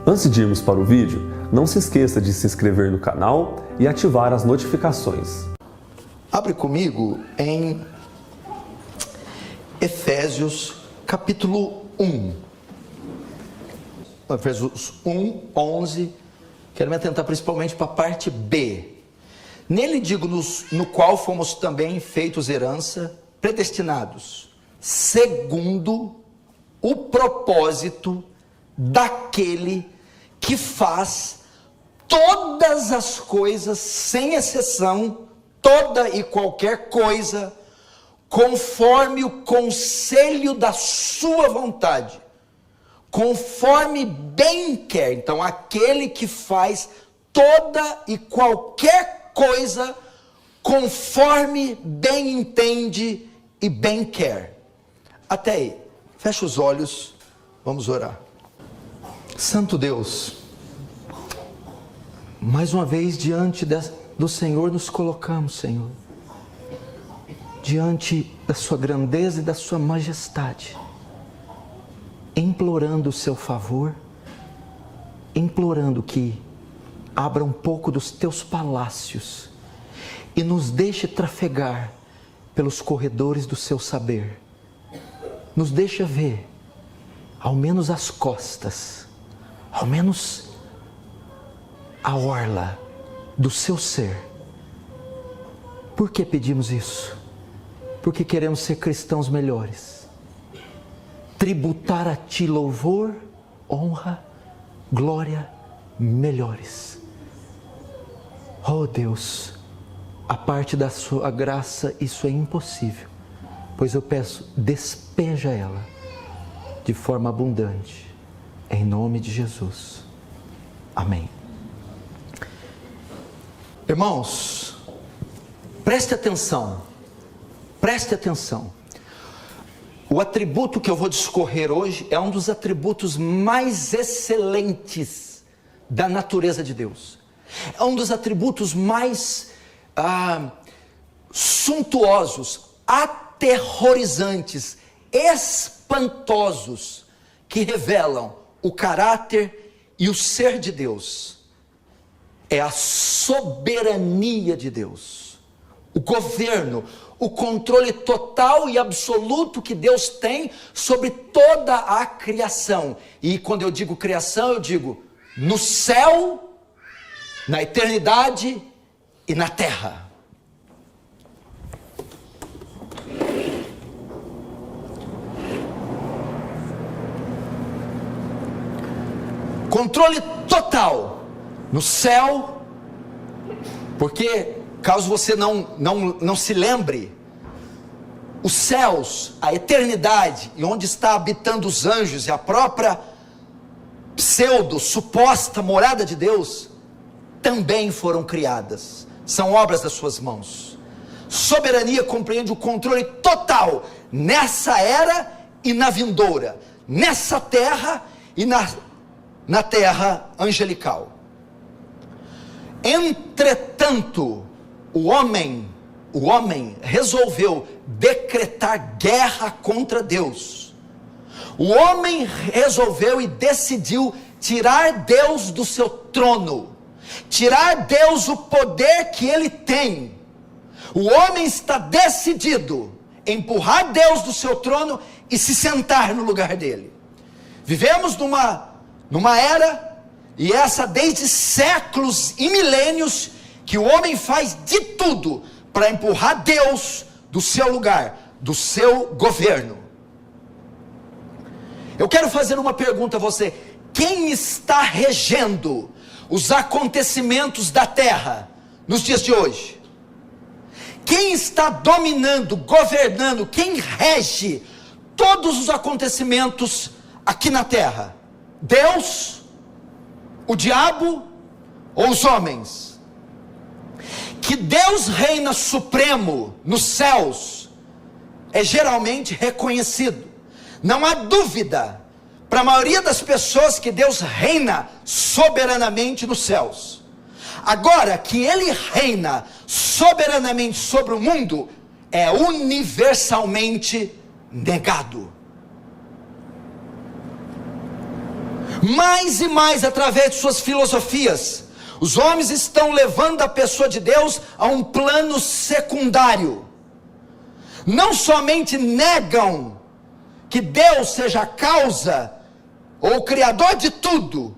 Antes de irmos para o vídeo, não se esqueça de se inscrever no canal e ativar as notificações. Abre comigo em Efésios capítulo 1. Efésios 1, 11. Quero me atentar principalmente para a parte B. Nele digo-nos, no qual fomos também feitos herança, predestinados, segundo o propósito daquele que faz todas as coisas, sem exceção, toda e qualquer coisa, conforme o conselho da sua vontade, conforme bem quer. Então, aquele que faz toda e qualquer coisa, conforme bem entende e bem quer. Até aí, fecha os olhos, vamos orar. Santo Deus, mais uma vez diante do Senhor nos colocamos, Senhor, diante da sua grandeza e da sua majestade, implorando o seu favor, implorando que abra um pouco dos teus palácios e nos deixe trafegar pelos corredores do seu saber. Nos deixa ver, ao menos as costas, ao menos a orla do seu ser. Por que pedimos isso? Porque queremos ser cristãos melhores, tributar a ti louvor, honra, glória melhores. Oh Deus, a parte da sua graça isso é impossível, pois eu peço, despeja ela de forma abundante, em nome de Jesus, amém. Irmãos, preste atenção, o atributo que eu vou discorrer hoje é um dos atributos mais excelentes da natureza de Deus, é um dos atributos mais suntuosos, aterrorizantes, espantosos, que revelam o caráter e o ser de Deus. É a soberania de Deus, o governo, o controle total e absoluto que Deus tem sobre toda a criação. E quando eu digo criação, eu digo no céu, na eternidade e na terra. Controle total no céu, porque, caso você não se lembre, os céus, a eternidade, e onde está habitando os anjos, e a própria suposta morada de Deus, também foram criadas, são obras das suas mãos. Soberania compreende o controle total, nessa era e na vindoura, nessa terra e na terra angelical. Entretanto, o homem resolveu decretar guerra contra Deus. O homem resolveu e decidiu tirar Deus do seu trono, tirar Deus o poder que ele tem. O homem está decidido a empurrar Deus do seu trono e se sentar no lugar dele. Vivemos numa era, e essa desde séculos e milênios, que o homem faz de tudo para empurrar Deus do seu lugar, do seu governo. Eu quero fazer uma pergunta a você: quem está regendo os acontecimentos da terra nos dias de hoje? Quem está dominando, governando, quem rege todos os acontecimentos aqui na terra? Deus, o diabo ou os homens? Que Deus reina supremo nos céus é geralmente reconhecido. Não há dúvida para a maioria das pessoas que Deus reina soberanamente nos céus. Agora, que Ele reina soberanamente sobre o mundo é universalmente negado. Mais e mais, através de suas filosofias, os homens estão levando a pessoa de Deus a um plano secundário. Não somente negam que Deus seja a causa ou o criador de tudo,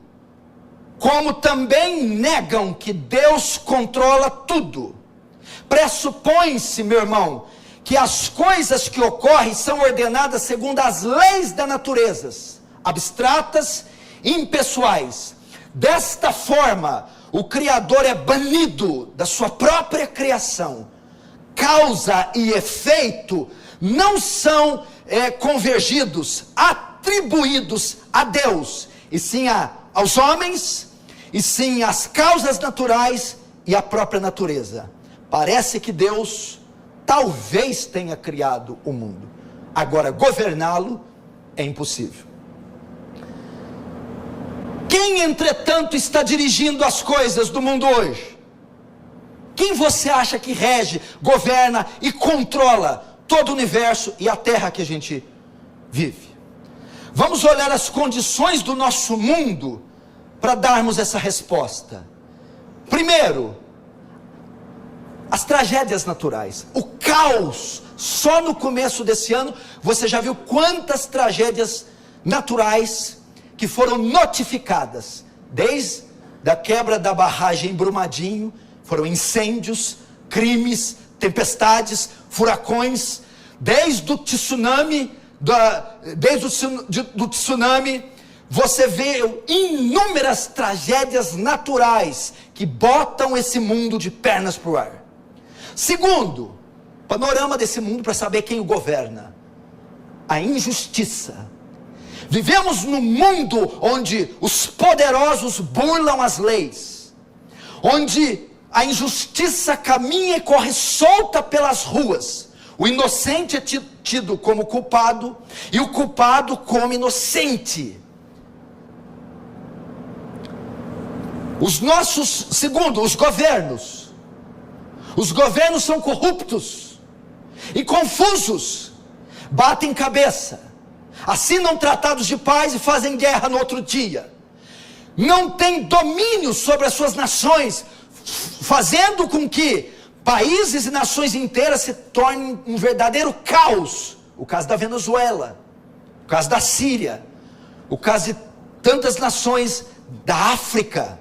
como também negam que Deus controla tudo. Pressupõe-se, meu irmão, que as coisas que ocorrem são ordenadas segundo as leis da natureza, abstratas e impessoais. Desta forma, o Criador é banido da sua própria criação. Causa e efeito não são convergidos, atribuídos a Deus, e sim aos homens, e sim às causas naturais e à própria natureza. Parece que Deus talvez tenha criado o mundo, agora governá-lo é impossível. Quem, entretanto, está dirigindo as coisas do mundo hoje? Quem você acha que rege, governa e controla todo o universo e a terra que a gente vive? Vamos olhar as condições do nosso mundo para darmos essa resposta. Primeiro, as tragédias naturais, o caos. Só no começo desse ano você já viu quantas tragédias naturais que foram notificadas, desde a quebra da barragem em Brumadinho. Foram incêndios, crimes, tempestades, furacões, desde o tsunami, do tsunami, você vê inúmeras tragédias naturais que botam esse mundo de pernas para o ar. Segundo, panorama desse mundo para saber quem o governa: a injustiça. Vivemos num mundo onde os poderosos burlam as leis, onde a injustiça caminha e corre solta pelas ruas. O inocente é tido como culpado e o culpado como inocente. Segundo, os governos. Os governos são corruptos e confusos, batem cabeça, assinam tratados de paz e fazem guerra no outro dia. Não têm domínio sobre as suas nações, fazendo com que países e nações inteiras se tornem um verdadeiro caos. O caso da Venezuela, o caso da Síria, o caso de tantas nações da África.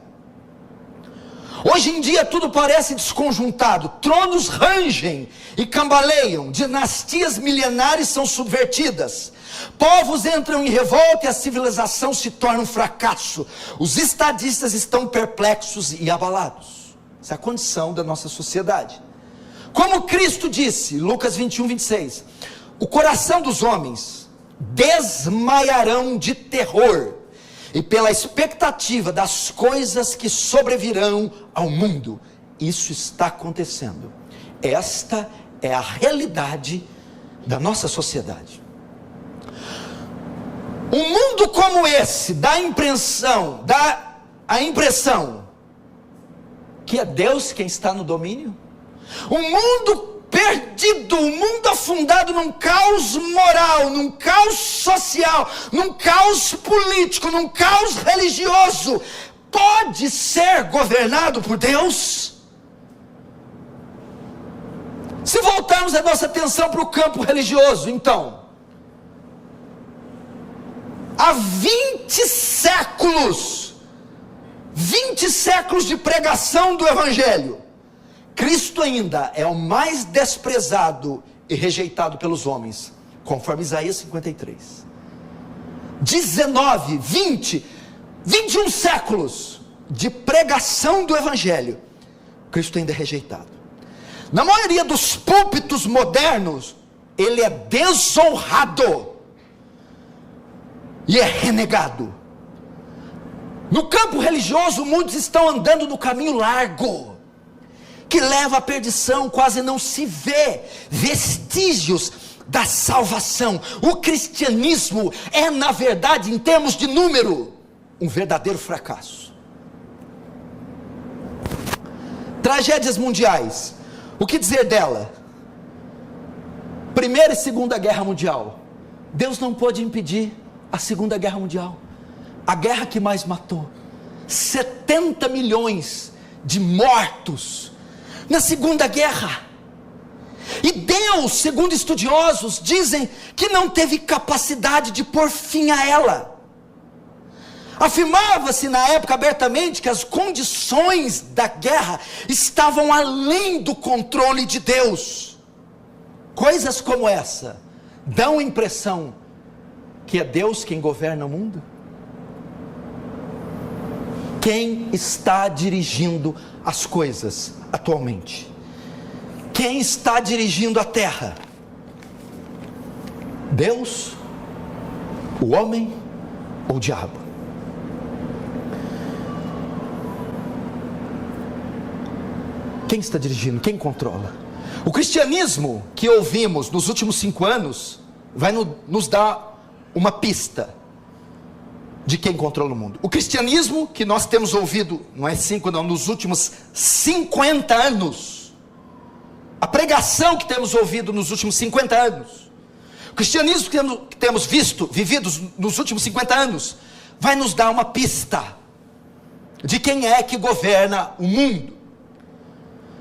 Hoje em dia tudo parece desconjuntado, tronos rangem e cambaleiam, dinastias milenares são subvertidas, povos entram em revolta e a civilização se torna um fracasso. Os estadistas estão perplexos e abalados. Essa é a condição da nossa sociedade. Como Cristo disse, Lucas 21, 26, o coração dos homens desmaiarão de terror e pela expectativa das coisas que sobrevirão ao mundo. Isso está acontecendo. Esta é a realidade da nossa sociedade. Um mundo como esse dá a impressão que é Deus quem está no domínio. Um mundo perdido, um mundo afundado num caos moral, num caos social, num caos político, num caos religioso, pode ser governado por Deus? Se voltarmos a nossa atenção para o campo religioso, então, há 20 séculos de pregação do Evangelho, Cristo ainda é o mais desprezado e rejeitado pelos homens, conforme Isaías 53. 19, 20, 21 séculos de pregação do Evangelho, Cristo ainda é rejeitado. Na maioria dos púlpitos modernos, ele é desonrado e é renegado. No campo religioso, muitos estão andando no caminho largo, que leva à perdição. Quase não se vê vestígios da salvação. O cristianismo é, na verdade, em termos de número, um verdadeiro fracasso. Tragédias mundiais, o que dizer dela? Primeira e Segunda Guerra Mundial. Deus não pôde impedir a Segunda Guerra Mundial. a guerra que mais matou, 70 milhões de mortos na Segunda Guerra. E Deus, segundo estudiosos, dizem que não teve capacidade de pôr fim a ela. Afirmava-se na época abertamente que as condições da guerra estavam além do controle de Deus. Coisas como essa dão a impressão que é Deus quem governa o mundo. Quem está dirigindo as coisas atualmente? Quem está dirigindo a terra? Deus, o homem ou o diabo? Quem está dirigindo? Quem controla? O cristianismo que ouvimos nos últimos 5 anos vai nos dar uma pista de quem controla o mundo. O cristianismo que nós temos ouvido, não é 5 não, nos últimos 50 anos, a pregação que temos ouvido nos últimos 50 anos, o cristianismo que temos vivido nos últimos 50 anos, vai nos dar uma pista de quem é que governa o mundo.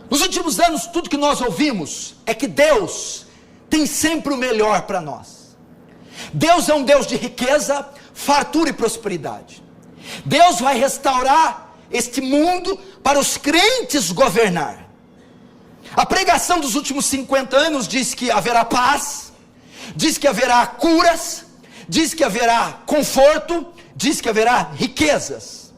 Nos últimos anos, tudo que nós ouvimos é que Deus tem sempre o melhor para nós. Deus é um Deus de riqueza, fartura e prosperidade. Deus vai restaurar este mundo para os crentes governar. A pregação dos últimos 50 anos diz que haverá paz, diz que haverá curas, diz que haverá conforto, diz que haverá riquezas.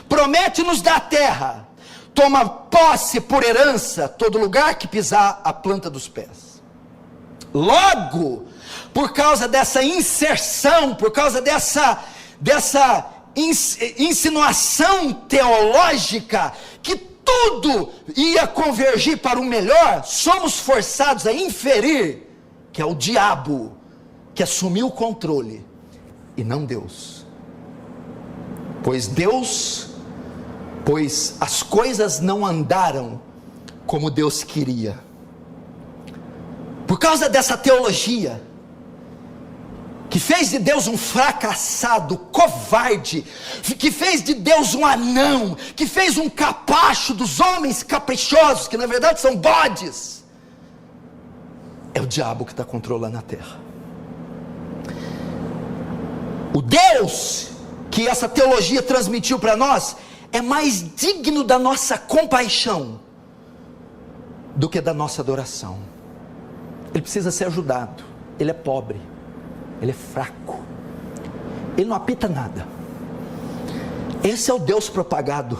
Promete-nos da terra, toma posse por herança todo lugar que pisar a planta dos pés. Logo, por causa dessa inserção, por causa dessa insinuação teológica, que tudo ia convergir para o melhor, somos forçados a inferir que é o diabo que assumiu o controle e não Deus. Pois as coisas não andaram como Deus queria. Por causa dessa teologia, que fez de Deus um fracassado, covarde, que fez de Deus um anão, que fez um capacho dos homens caprichosos, que na verdade são bodes, é o diabo que está controlando a terra. O Deus que essa teologia transmitiu para nós é mais digno da nossa compaixão do que da nossa adoração. Ele precisa ser ajudado. Ele é pobre, ele é fraco, ele não apita nada. Esse é o Deus propagado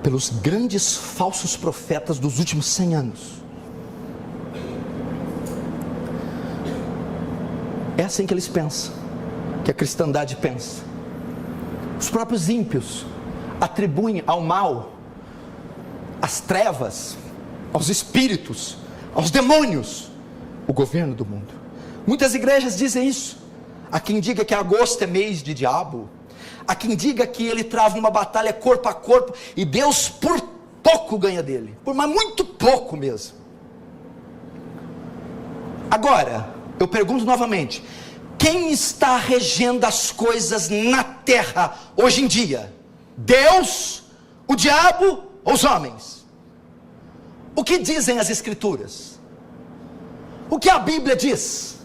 pelos grandes falsos profetas dos últimos 100 anos. É assim que eles pensam, que a cristandade pensa. Os próprios ímpios atribuem ao mal, às trevas, aos espíritos, aos demônios, o governo do mundo. Muitas igrejas dizem isso. Há quem diga que agosto é mês de diabo, há quem diga que ele trava uma batalha corpo a corpo e Deus por pouco ganha dele, mas muito pouco mesmo. Agora, eu pergunto novamente, quem está regendo as coisas na terra hoje em dia? Deus, o diabo ou os homens? O que dizem as escrituras? O que a Bíblia diz?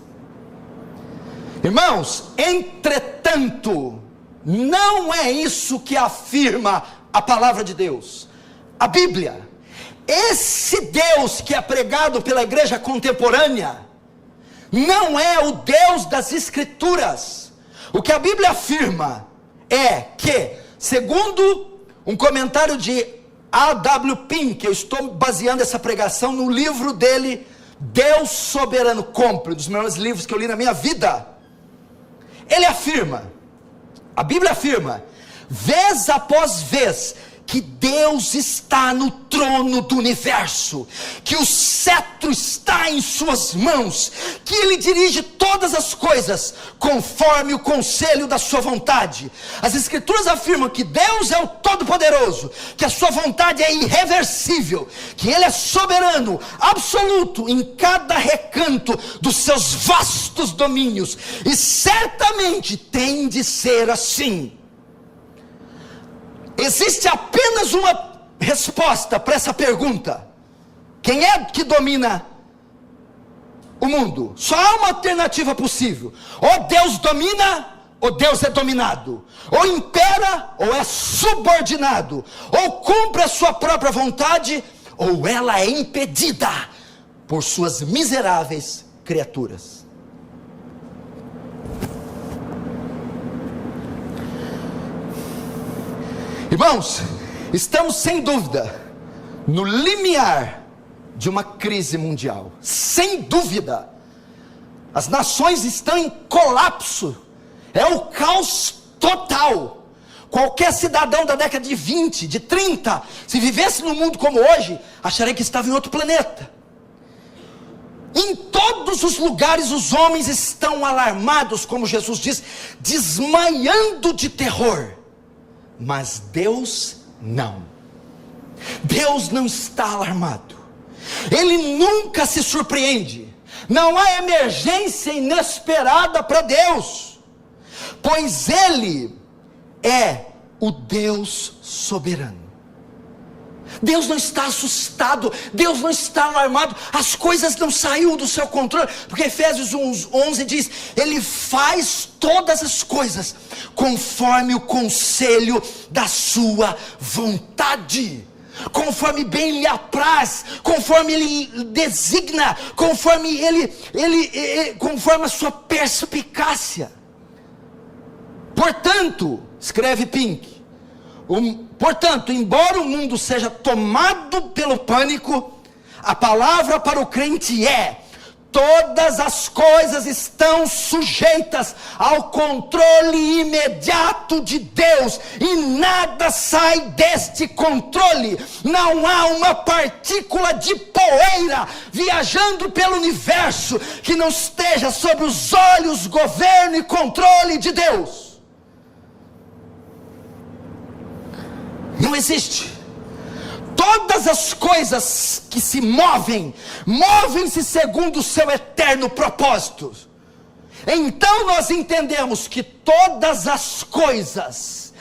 Irmãos, entretanto, não é isso que afirma a palavra de Deus. A Bíblia, esse Deus que é pregado pela igreja contemporânea, não é o Deus das escrituras. O que a Bíblia afirma é que, segundo um comentário de A.W. Pink, eu estou baseando essa pregação no livro dele, Deus Soberano, compre, um dos melhores livros que eu li na minha vida. Ele afirma, a Bíblia afirma, vez após vez, que Deus está no trono do universo, que o cetro está em suas mãos, que Ele dirige todas as coisas conforme o conselho da sua vontade. As escrituras afirmam que Deus é o Todo-Poderoso, que a sua vontade é irreversível, que Ele é soberano, absoluto em cada recanto dos seus vastos domínios, e certamente tem de ser assim. Existe apenas uma resposta para essa pergunta: quem é que domina o mundo? Só há uma alternativa possível: ou Deus domina, ou Deus é dominado, ou impera, ou é subordinado, ou cumpre a sua própria vontade, ou ela é impedida por suas miseráveis criaturas. Irmãos, estamos sem dúvida no limiar de uma crise mundial. Sem dúvida. As nações estão em colapso. É o caos total. Qualquer cidadão da década de 20, de 30, se vivesse num mundo como hoje, acharia que estava em outro planeta. Em todos os lugares os homens estão alarmados, como Jesus diz, desmaiando de terror. Mas Deus não. Deus não está alarmado. Ele nunca se surpreende. Não há emergência inesperada para Deus, pois Ele é o Deus soberano. Deus não está assustado, Deus não está alarmado, as coisas não saíram do seu controle, porque Efésios 11 diz: Ele faz todas as coisas conforme o conselho da sua vontade, conforme bem lhe apraz, conforme Ele designa, conforme conforme a sua perspicácia. Portanto, escreve Pink, portanto, embora o mundo seja tomado pelo pânico, a palavra para o crente é: todas as coisas estão sujeitas ao controle imediato de Deus, e nada sai deste controle. Não há uma partícula de poeira viajando pelo universo que não esteja sob os olhos, governo e controle de Deus. Não existe. Todas as coisas que se movem-se segundo o seu eterno propósito. Então nós entendemos que todas as coisas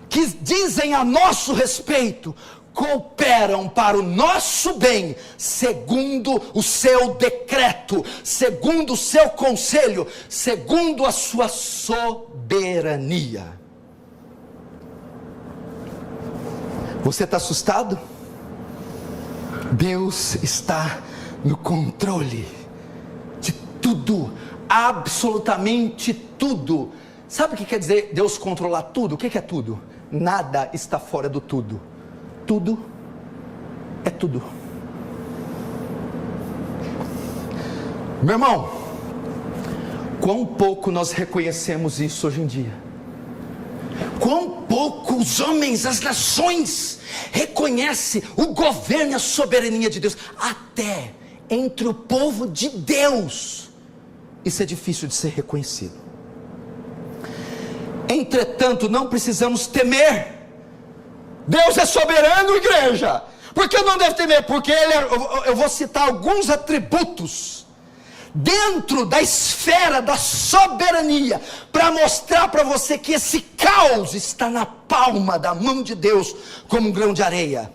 que dizem a nosso respeito cooperam para o nosso bem, segundo o seu decreto, segundo o seu conselho, segundo a sua soberania. Você está assustado? Deus está no controle de tudo, absolutamente tudo. Sabe o que quer dizer Deus controlar tudo? O que é tudo? Nada está fora do tudo. Tudo é tudo. Meu irmão, quão pouco nós reconhecemos isso hoje em dia. Quão pouco os homens, as nações reconhecem o governo e a soberania de Deus. Até entre o povo de Deus isso é difícil de ser reconhecido. Entretanto, não precisamos temer. Deus é soberano, igreja. Por que não deve temer? Porque eu vou citar alguns atributos dentro da esfera da soberania, para mostrar para você que esse caos está na palma da mão de Deus, como um grão de areia.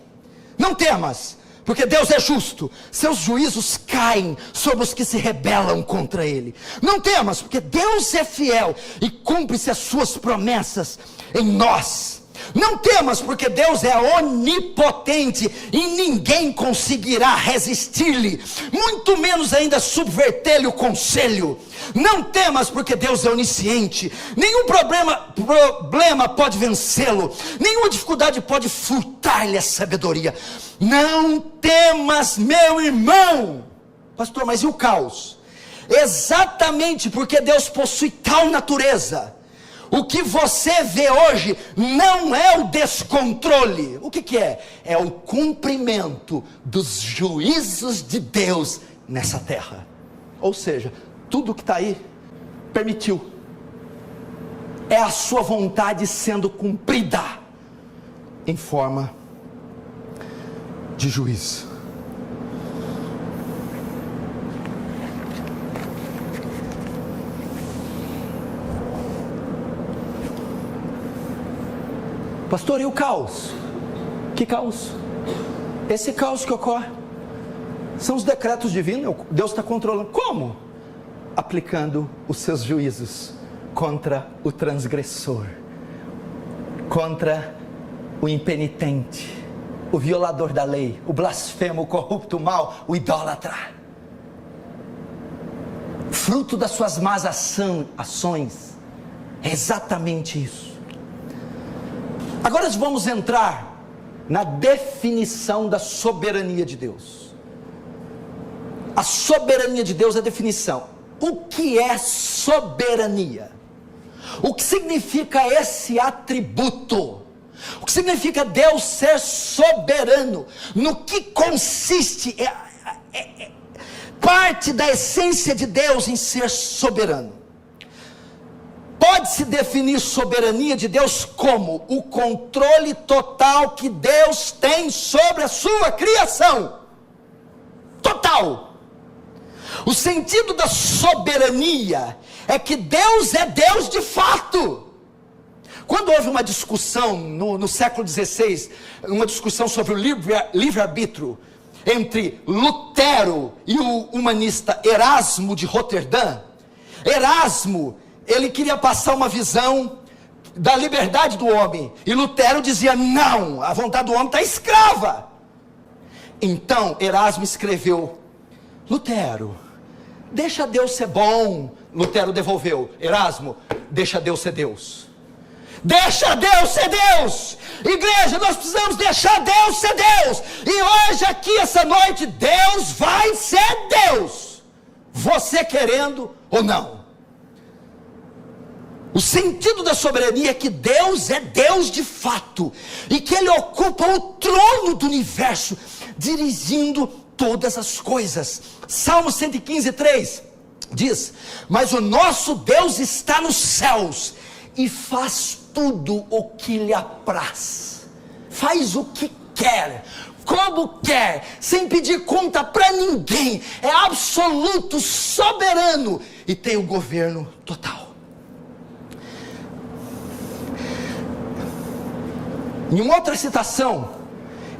Não temas, porque Deus é justo, seus juízos caem sobre os que se rebelam contra Ele. Não temas, porque Deus é fiel e cumpre-se as suas promessas em nós. Não temas, porque Deus é onipotente e ninguém conseguirá resistir-lhe, muito menos ainda subverter-lhe o conselho. Não temas, porque Deus é onisciente, nenhum problema pode vencê-lo, nenhuma dificuldade pode furtar-lhe a sabedoria. Não temas, meu irmão. Pastor, mas e o caos? Exatamente porque Deus possui tal natureza. O que você vê hoje não é o descontrole. O que é? É o cumprimento dos juízos de Deus nessa terra. Ou seja, tudo que está aí, permitiu. É a sua vontade sendo cumprida em forma de juízo. Pastor, e o caos? Que caos? Esse caos que ocorre são os decretos divinos. Deus está controlando. Como? Aplicando os seus juízos contra o transgressor, contra o impenitente, o violador da lei, o blasfemo, o corrupto, o mau, o idólatra. Fruto das suas más ações. É exatamente isso. Agora nós vamos entrar na definição da soberania de Deus. A soberania de Deus é a definição. O que é soberania? O que significa esse atributo? O que significa Deus ser soberano? No que consiste parte da essência de Deus em ser soberano? Pode-se definir soberania de Deus como o controle total que Deus tem sobre a sua criação. Total. O sentido da soberania é que Deus é Deus de fato. Quando houve uma discussão no século XVI, uma discussão sobre o livre-arbítrio entre Lutero e o humanista Erasmo de Roterdã, Erasmo, ele queria passar uma visão da liberdade do homem, e Lutero dizia, não, a vontade do homem está escrava. Então Erasmo escreveu, Lutero, deixa Deus ser bom. Lutero devolveu, Erasmo, deixa Deus ser Deus. Deixa Deus ser Deus. Igreja, nós precisamos deixar Deus ser Deus. E hoje aqui, essa noite, Deus vai ser Deus, você querendo ou não. O sentido da soberania é que Deus é Deus de fato, e que Ele ocupa o trono do universo, dirigindo todas as coisas. Salmo 115:3 diz, mas o nosso Deus está nos céus, e faz tudo o que lhe apraz. Faz o que quer, como quer, sem pedir conta para ninguém. É absoluto, soberano, e tem o governo total. Em uma outra citação,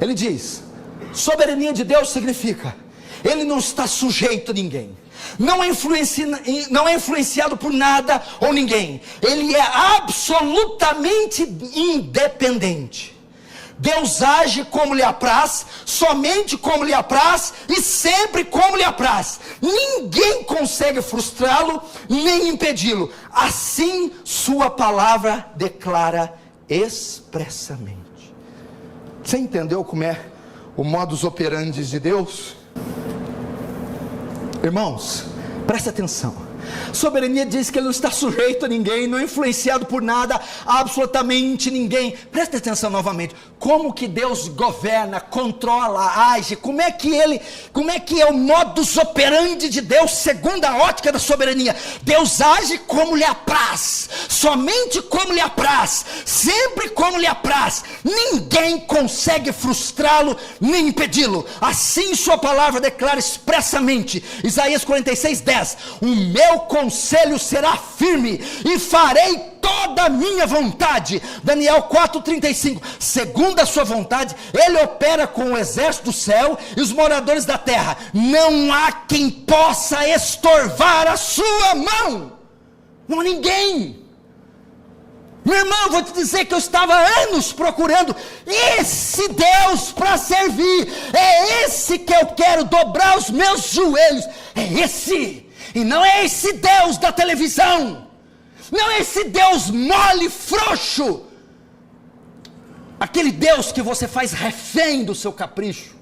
ele diz, soberania de Deus significa, Ele não está sujeito a ninguém, não é influenciado por nada ou ninguém, Ele é absolutamente independente. Deus age como lhe apraz, somente como lhe apraz e sempre como lhe apraz. Ninguém consegue frustrá-lo nem impedi-lo. Assim sua palavra declara expressamente. Você entendeu como é o modus operandi de Deus? Irmãos, preste atenção. Soberania diz que Ele não está sujeito a ninguém, não é influenciado por nada, absolutamente ninguém. Preste atenção novamente. Como que Deus governa, controla, age? Como é que é o modus operandi de Deus segundo a ótica da soberania? Deus age como lhe apraz, somente como lhe apraz, sempre como lhe apraz. Ninguém consegue frustrá-lo nem impedi-lo. Assim sua palavra declara expressamente, Isaías 46:10, o meu conselho será firme e farei toda a minha vontade. Daniel 4:35, segundo a sua vontade, Ele opera com o exército do céu e os moradores da terra. Não há quem possa estorvar a sua mão. Não há ninguém. Meu irmão, vou te dizer que eu estava há anos procurando esse Deus para servir. É esse que eu quero dobrar os meus joelhos. É esse. E não é esse Deus da televisão. Não é esse Deus mole, frouxo. Aquele Deus que você faz refém do seu capricho.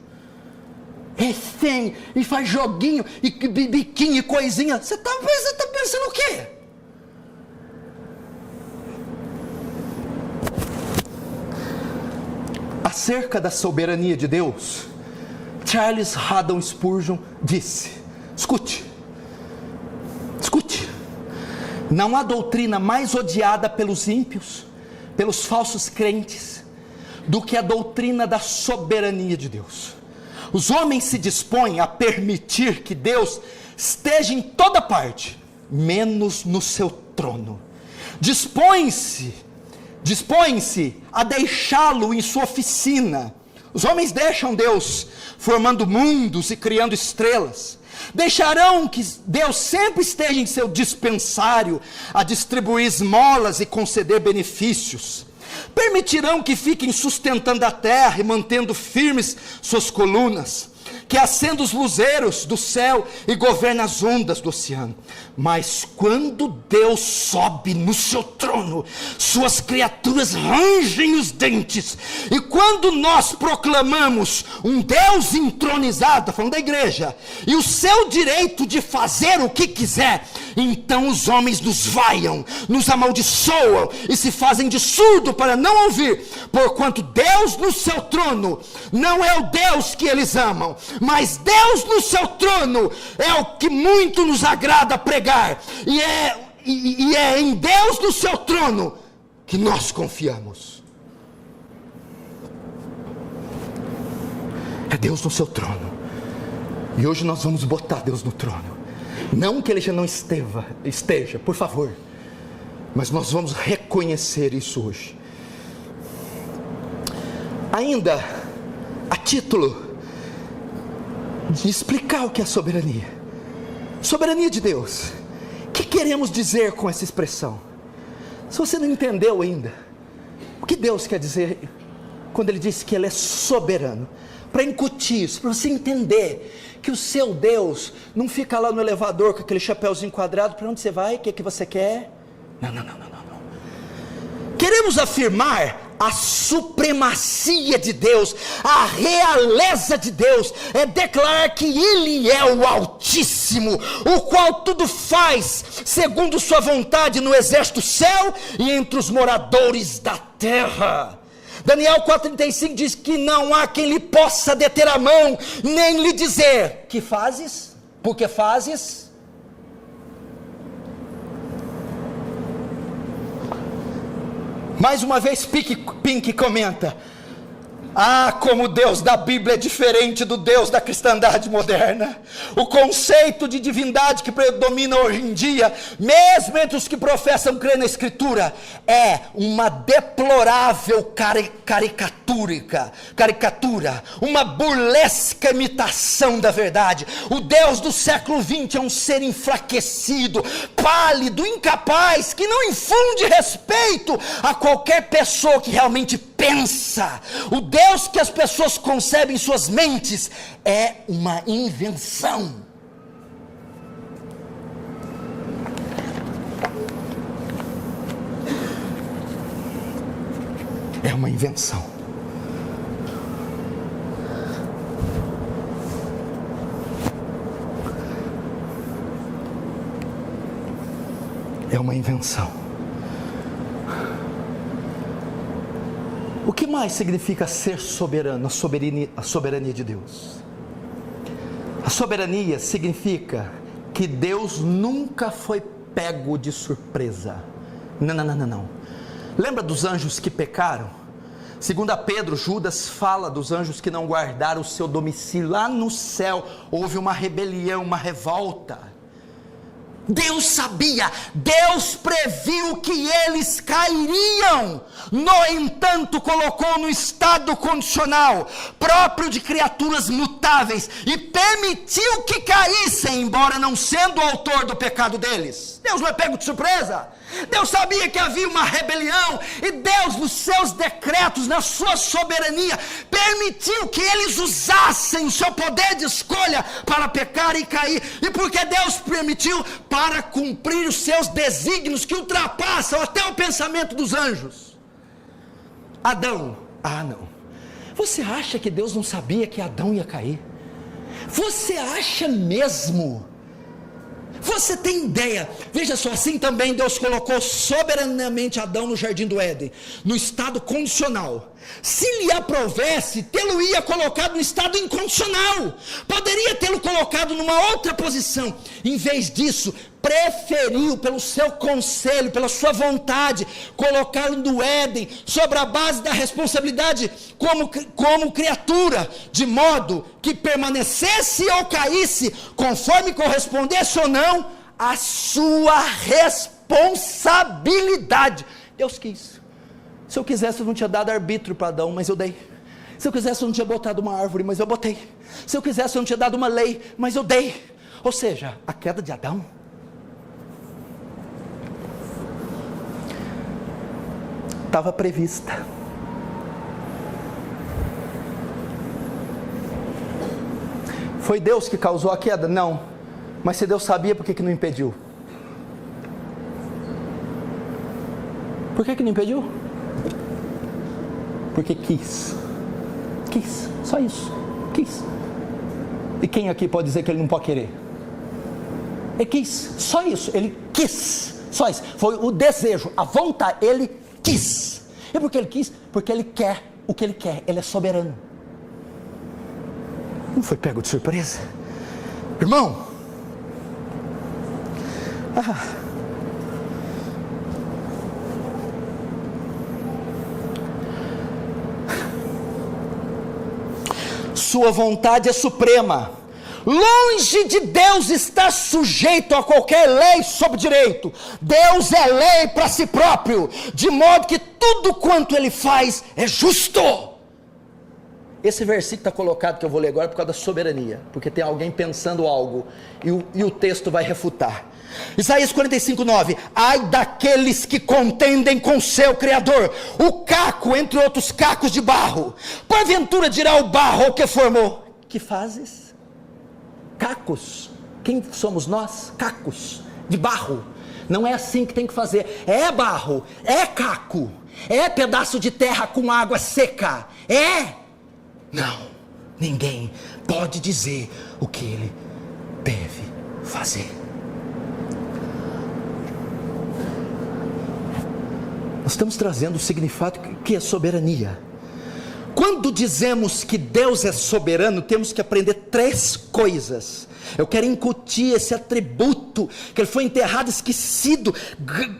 Refém, e faz joguinho, e biquinho, e coisinha. Você está pensando o quê? Acerca da soberania de Deus, Charles Haddon Spurgeon disse, escute, não há doutrina mais odiada pelos ímpios, pelos falsos crentes, do que a doutrina da soberania de Deus. Os homens se dispõem a permitir que Deus esteja em toda parte, menos no seu trono. Dispõem-se dispõem-se a deixá-lo em sua oficina. Os homens deixam Deus formando mundos e criando estrelas. Deixarão que Deus sempre esteja em seu dispensário a distribuir esmolas e conceder benefícios. Permitirão que fiquem sustentando a terra e mantendo firmes suas colunas, que acenda os luzeiros do céu e governa as ondas do oceano. Mas quando Deus sobe no seu trono, suas criaturas rangem os dentes. E quando nós proclamamos um Deus entronizado, falando da igreja, e o seu direito de fazer o que quiser, então os homens nos vaiam, nos amaldiçoam e se fazem de surdo para não ouvir, porquanto Deus no seu trono não é o Deus que eles amam, mas Deus no seu trono é o que muito nos agrada pregar, e é em Deus no seu trono que nós confiamos. É Deus no seu trono, e hoje nós vamos botar Deus no trono. Não que ele já não esteja, por favor, mas nós vamos reconhecer isso hoje. Ainda a título de explicar o que é soberania de Deus. O que queremos dizer com essa expressão? Se você não entendeu ainda o que Deus quer dizer quando ele diz que ele é soberano, para incutir isso, para você entender que o seu Deus não fica lá no elevador com aquele chapéuzinho quadrado, para onde você vai, o que você quer? Não. Queremos afirmar a supremacia de Deus, a realeza de Deus, é declarar que Ele é o Altíssimo, o qual tudo faz segundo sua vontade no exército do céu e entre os moradores da terra. Daniel 4,35 diz que não há quem lhe possa deter a mão, nem lhe dizer, que fazes? Por que fazes? Mais uma vez Pink comenta: como o Deus da Bíblia é diferente do Deus da cristandade moderna. O conceito de divindade que predomina hoje em dia, mesmo entre os que professam crer na Escritura, é uma deplorável caricatura, uma burlesca imitação da verdade. O Deus do século XX é um ser enfraquecido, pálido, incapaz, que não infunde respeito a qualquer pessoa que realmente pensa. O Deus que as pessoas concebem em suas mentes é uma invenção. É uma invenção. É uma invenção. O que mais significa ser soberano? A soberania de Deus. A soberania significa que Deus nunca foi pego de surpresa. Não. Lembra dos anjos que pecaram? Segundo Pedro, Judas fala dos anjos que não guardaram o seu domicílio. Lá no céu houve uma rebelião, uma revolta. Deus sabia, Deus previu que eles cairiam. No entanto, colocou no estado condicional próprio de criaturas mutáveis e permitiu que caíssem, embora não sendo o autor do pecado deles. Deus não é pego de surpresa. Deus sabia que havia uma rebelião e Deus, nos seus decretos, na sua soberania, permitiu que eles usassem o seu poder de escolha para pecar e cair. E porque Deus permitiu? Para cumprir os seus desígnios que ultrapassam até o pensamento dos anjos. Adão, não. Você acha que Deus não sabia que Adão ia cair? Você acha mesmo? Você tem ideia? Veja só, assim também Deus colocou soberanamente Adão no jardim do Éden, no estado condicional. Se lhe aprovesse, tê-lo ia colocado no estado incondicional. Poderia tê-lo colocado numa outra posição. Em vez disso, preferiu, pelo seu conselho, pela sua vontade, colocá-lo no Éden, sobre a base da responsabilidade como criatura, de modo que permanecesse ou caísse, conforme correspondesse ou não, a sua responsabilidade. Deus quis. Se eu quisesse, eu não tinha dado arbítrio para Adão, mas eu dei. Se eu quisesse, eu não tinha botado uma árvore, mas eu botei. Se eu quisesse, eu não tinha dado uma lei, mas eu dei. Ou seja, a queda de Adão estava prevista. Foi Deus que causou a queda? Não. Mas se Deus sabia, por que não impediu? Por que não impediu? Porque quis. Quis, só isso. Quis. E quem aqui pode dizer que ele não pode querer? Ele quis, só isso. Ele quis, só isso. Foi o desejo, a vontade. Ele quis. E por que ele quis? Porque ele quer o que ele quer. Ele é soberano. Não foi pego de surpresa? Irmão, sua vontade é suprema. Longe de Deus estar sujeito a qualquer lei sob direito. Deus é lei para si próprio, de modo que tudo quanto ele faz é justo. Esse versículo está colocado, que eu vou ler agora, por causa da soberania, porque tem alguém pensando algo, e o texto vai refutar. Isaías 45:9. Ai daqueles que contendem com seu Criador, o caco entre outros cacos de barro. Porventura dirá o barro ao que formou: que fazes? Cacos. Quem somos nós? Cacos de barro. Não é assim que tem que fazer. É barro, é caco, é pedaço de terra com água seca. Não, ninguém pode dizer o que ele deve fazer. Nós estamos trazendo o significado que é soberania. Quando dizemos que Deus é soberano, temos que aprender 3 coisas. Eu quero incutir esse atributo, que ele foi enterrado, esquecido,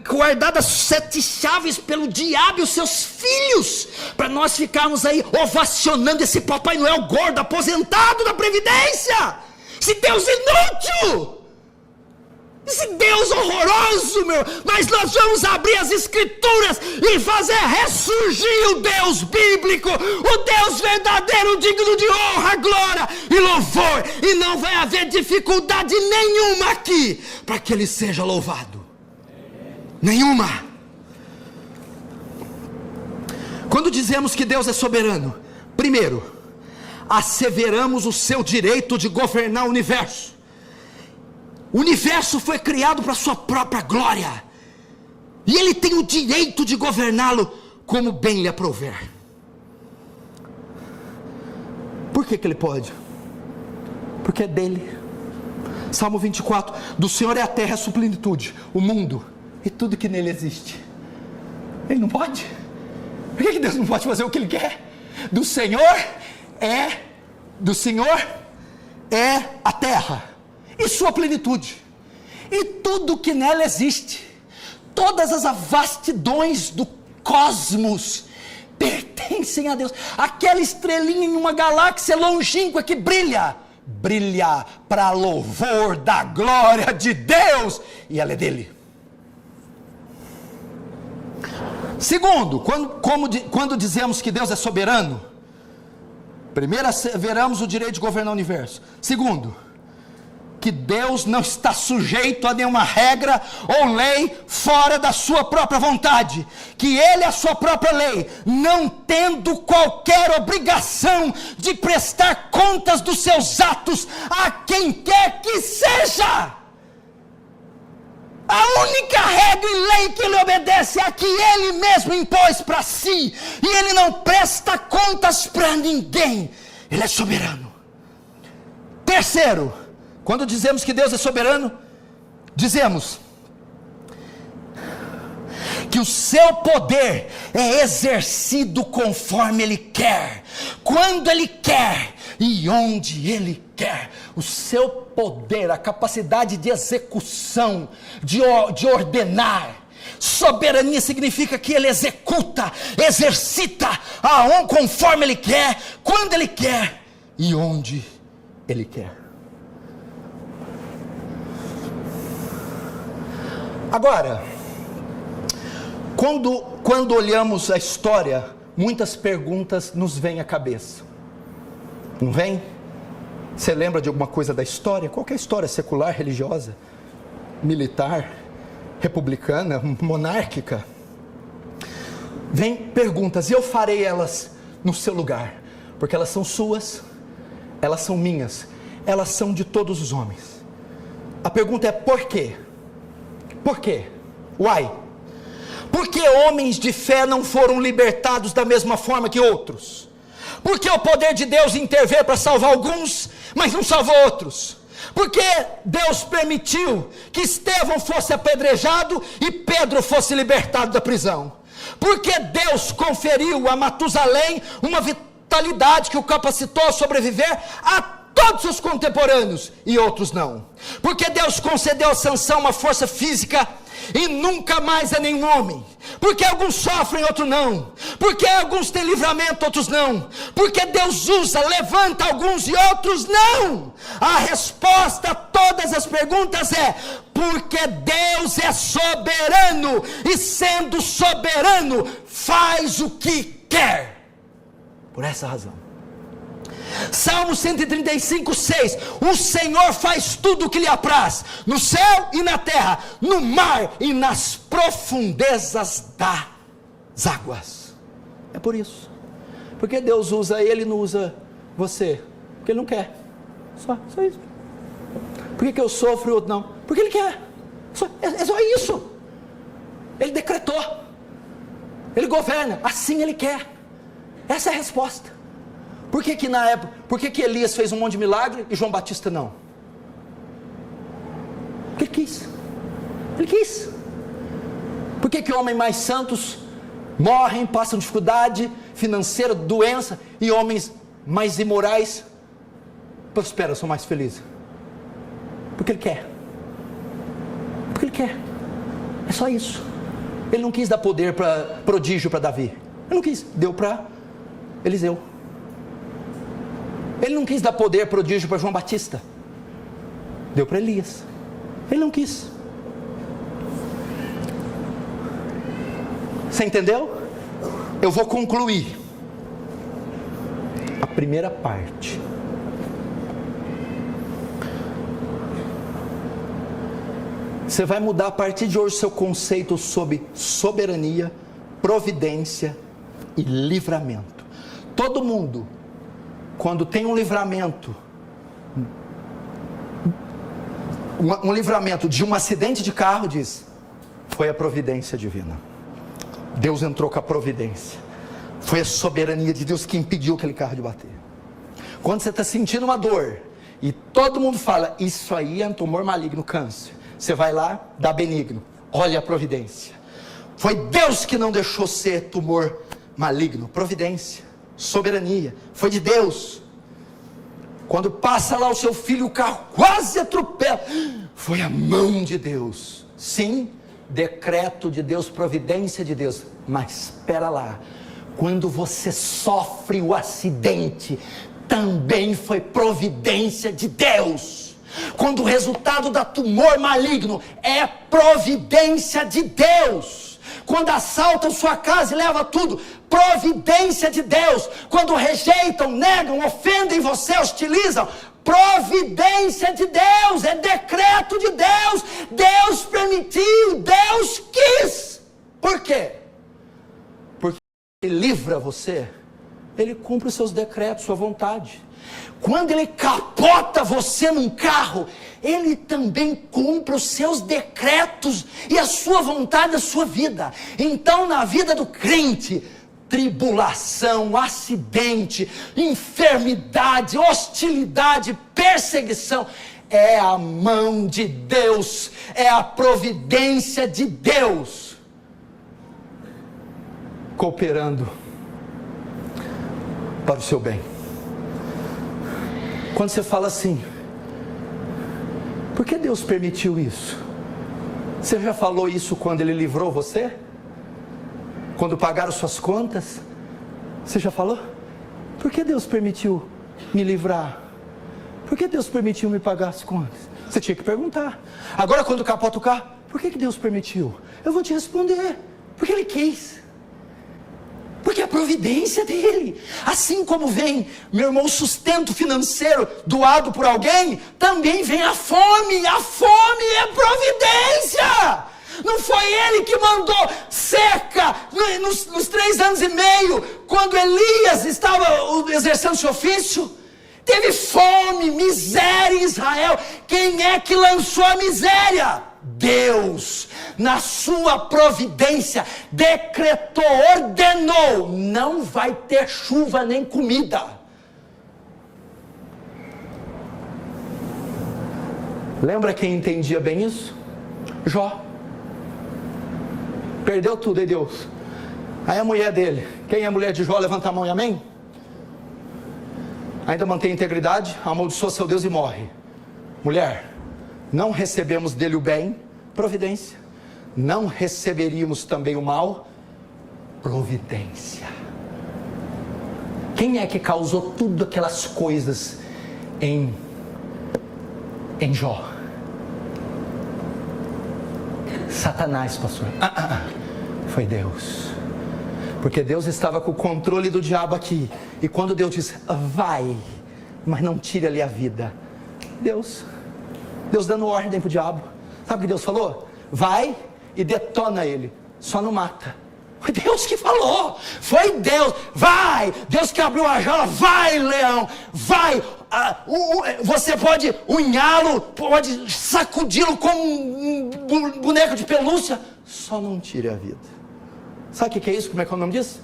guardado as 7 chaves pelo diabo e os seus filhos, para nós ficarmos aí ovacionando esse Papai Noel gordo, aposentado da Previdência. Esse Deus inútil, esse Deus horroroso, meu. Mas nós vamos abrir as Escrituras e fazer ressurgir o Deus bíblico, o Deus verdadeiro, digno de honra, glória e louvor. E não vai haver dificuldade nenhuma aqui para que ele seja louvado. Nenhuma. Quando dizemos que Deus é soberano, primeiro, asseveramos o seu direito de governar o universo. O universo foi criado para a sua própria glória, e ele tem o direito de governá-lo como bem lhe aprouver. Por que ele pode? Porque é dele. Salmo 24: do Senhor é a terra, a sua plenitude, o mundo e tudo que nele existe. Ele não pode? Por que Deus não pode fazer o que ele quer? Do Senhor é a terra e sua plenitude, e tudo que nela existe. Todas as vastidões do cosmos pertencem a Deus. Aquela estrelinha em uma galáxia longínqua que brilha para louvor da glória de Deus, e ela é dele. Segundo, quando dizemos que Deus é soberano, primeiro, asseveramos o direito de governar o universo. Segundo, que Deus não está sujeito a nenhuma regra ou lei fora da sua própria vontade, que Ele é a sua própria lei, não tendo qualquer obrigação de prestar contas dos seus atos a quem quer que seja. A única regra e lei que Ele obedece é a que Ele mesmo impôs para si, e Ele não presta contas para ninguém. Ele é soberano. Terceiro, quando dizemos que Deus é soberano, dizemos que o seu poder é exercido conforme Ele quer, quando Ele quer e onde Ele quer. O seu poder, a capacidade de execução, de ordenar. Soberania significa que Ele executa, exercita conforme Ele quer, quando Ele quer e onde Ele quer. Agora, Quando olhamos a história, muitas perguntas nos vêm à cabeça. Não vem? Você lembra de alguma coisa da história? Qualquer história secular, religiosa, militar, republicana, monárquica. Vem perguntas e eu farei elas no seu lugar, porque elas são suas, elas são minhas, elas são de todos os homens. A pergunta é por quê? Por quê? Why? Por que homens de fé não foram libertados da mesma forma que outros? Por que o poder de Deus interveio para salvar alguns, mas não salvou outros? Por que Deus permitiu que Estevão fosse apedrejado e Pedro fosse libertado da prisão? Por que Deus conferiu a Matusalém uma vitalidade que o capacitou a sobreviver a todos os contemporâneos e outros não? Por que Deus concedeu a Sansão uma força física e nunca mais a nenhum homem? Porque alguns sofrem, outros não. Porque alguns têm livramento, outros não. Porque Deus usa, levanta alguns e outros não. A resposta a todas as perguntas é: porque Deus é soberano, e sendo soberano, faz o que quer. Por essa razão. Salmo 135, 6. O Senhor faz tudo o que lhe apraz, no céu e na terra, no mar e nas profundezas das águas. É por isso. Porque Deus usa ele e não usa você? Porque ele não quer. Só isso. Por que eu sofro e outro não? Porque ele quer. É só isso. Ele decretou. Ele governa. Assim ele quer. Essa é a resposta. Por que na época, por que Elias fez um monte de milagre e João Batista não? Porque ele quis. Ele quis. Por que homens mais santos morrem, passam dificuldade financeira, doença, e homens mais imorais prosperam, são mais felizes? Porque ele quer. Porque ele quer. É só isso. Ele não quis dar poder para prodígio para Davi. Ele não quis. Deu para Eliseu. Ele não quis dar poder prodígio para João Batista. Deu para Elias. Ele não quis. Você entendeu? Eu vou concluir a primeira parte. Você vai mudar a partir de hoje seu conceito sobre soberania, providência e livramento. Todo mundo, quando tem um livramento, um livramento de um acidente de carro, diz: foi a providência divina. Deus entrou com a providência. Foi a soberania de Deus que impediu aquele carro de bater. Quando você está sentindo uma dor e todo mundo fala: isso aí é um tumor maligno, câncer, você vai lá, dá benigno. Olha a providência. Foi Deus que não deixou ser tumor maligno. Providência, soberania, foi de Deus. Quando passa lá o seu filho, o carro quase atropela, foi a mão de Deus. Sim, decreto de Deus, providência de Deus. Mas espera lá, quando você sofre o acidente, também foi providência de Deus. Quando o resultado da tumor maligno é providência de Deus. Quando assaltam sua casa e levam tudo, providência de Deus. Quando rejeitam, negam, ofendem você, hostilizam, providência de Deus, é decreto de Deus. Deus permitiu, Deus quis. Por quê? Porque Ele livra você, Ele cumpre os seus decretos, sua vontade. Quando Ele capota você num carro, Ele também cumpre os seus decretos e a sua vontade, a sua vida. Então, na vida do crente, tribulação, acidente, enfermidade, hostilidade, perseguição, é a mão de Deus, é a providência de Deus cooperando para o seu bem. Quando você fala assim: por que Deus permitiu isso? Você já falou isso quando Ele livrou você? Quando pagaram suas contas? Você já falou? Por que Deus permitiu me livrar? Por que Deus permitiu me pagar as contas? Você tinha que perguntar. Agora, quando capota o carro, por que Deus permitiu? Eu vou te responder. Porque Ele quis. Porque é a providência dele. Assim como vem, meu irmão, o sustento financeiro doado por alguém, também vem a fome. A fome é providência. Não foi ele que mandou seca nos 3 anos e meio, quando Elias estava exercendo seu ofício. Teve fome, miséria em Israel. Quem é que lançou a miséria? Deus, na sua providência, decretou, ordenou: não vai ter chuva nem comida. Lembra quem entendia bem isso? Jó. Perdeu tudo, e Deus. Aí a mulher dele, quem é a mulher de Jó? Levanta a mão e amém? Ainda mantém a integridade, amaldiçoa seu Deus e morre. Mulher, não recebemos dele o bem, providência. Não receberíamos também o mal, providência. Quem é que causou tudo aquelas coisas em Jó? Satanás, pastor. Foi Deus. Porque Deus estava com o controle do diabo aqui. E quando Deus disse: vai, mas não tire ali a vida. Deus dando ordem para o diabo. Sabe o que Deus falou? Vai e detona ele, só não mata. Foi Deus que falou. Foi Deus. Vai. Deus que abriu a jaula. Vai, leão. Vai. Você pode unhá-lo, pode sacudi-lo como um boneco de pelúcia, só não tire a vida. Sabe o que é isso? Como é que é o nome disso?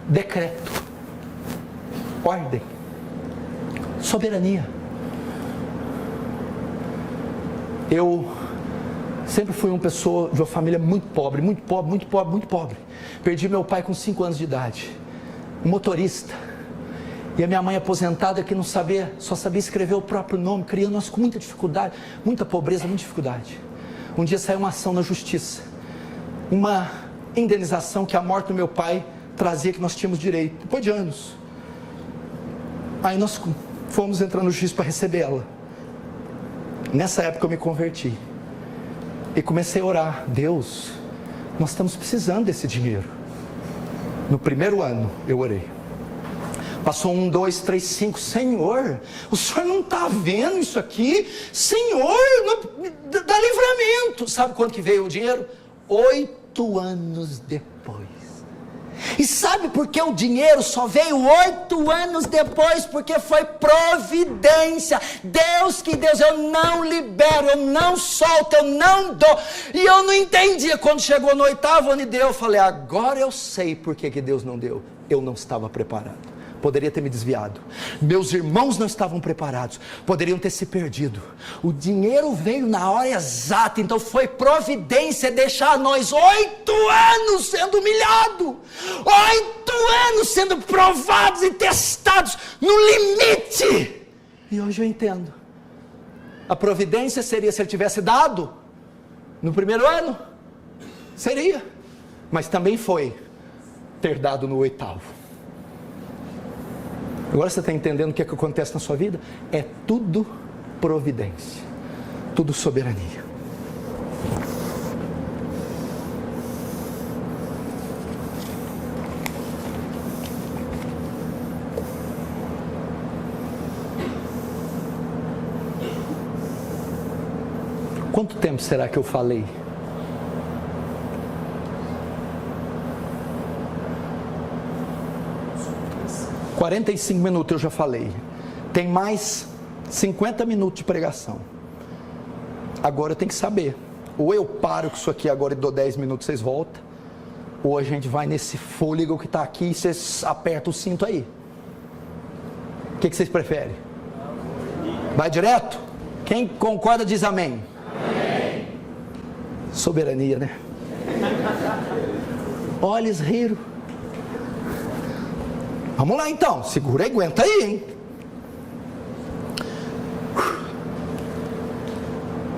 Decreto, ordem, soberania. Eu sempre fui uma pessoa de uma família muito pobre. Perdi meu pai com 5 anos de idade, um motorista. E a minha mãe aposentada que não sabia, só sabia escrever o próprio nome, criando nós com muita dificuldade, muita pobreza, muita dificuldade. Um dia saiu uma ação na justiça, uma indenização que a morte do meu pai trazia, que nós tínhamos direito, depois de anos. Aí nós fomos entrar no juízo para receber ela. Nessa época eu me converti e comecei a orar: Deus, nós estamos precisando desse dinheiro. No primeiro ano eu orei. Passou 1, 2, 3, 5. Senhor, o Senhor não está vendo isso aqui? Senhor, dá livramento. Sabe quanto que veio o dinheiro? 8 anos depois. E sabe por que o dinheiro só veio 8 anos depois? Porque foi providência. Deus que Deus, eu não libero, eu não solto, eu não dou. E eu não entendia. Quando chegou no 8º ano e deu, eu falei: agora eu sei por que Deus não deu. Eu não estava preparado. Poderia ter me desviado. Meus irmãos não estavam preparados. Poderiam ter se perdido. O dinheiro veio na hora exata. Então foi providência deixar nós 8 anos sendo humilhados. 8 anos sendo provados e testados no limite. E hoje eu entendo. A providência seria se ele tivesse dado no primeiro ano. Seria. Mas também foi ter dado no 8º. Agora você está entendendo o que é que acontece na sua vida? É tudo providência, tudo soberania. Quanto tempo será que eu falei? – 45 minutos eu já falei. Tem mais 50 minutos de pregação. Agora eu tenho que saber. Ou eu paro com isso aqui agora e dou 10 minutos, vocês voltam. Ou a gente vai nesse fôlego que está aqui e vocês apertam o cinto aí. O que vocês preferem? Vai direto? Quem concorda diz amém. Amém. Soberania, né? Olha, eles riram. Vamos lá então, segura e aguenta aí, hein?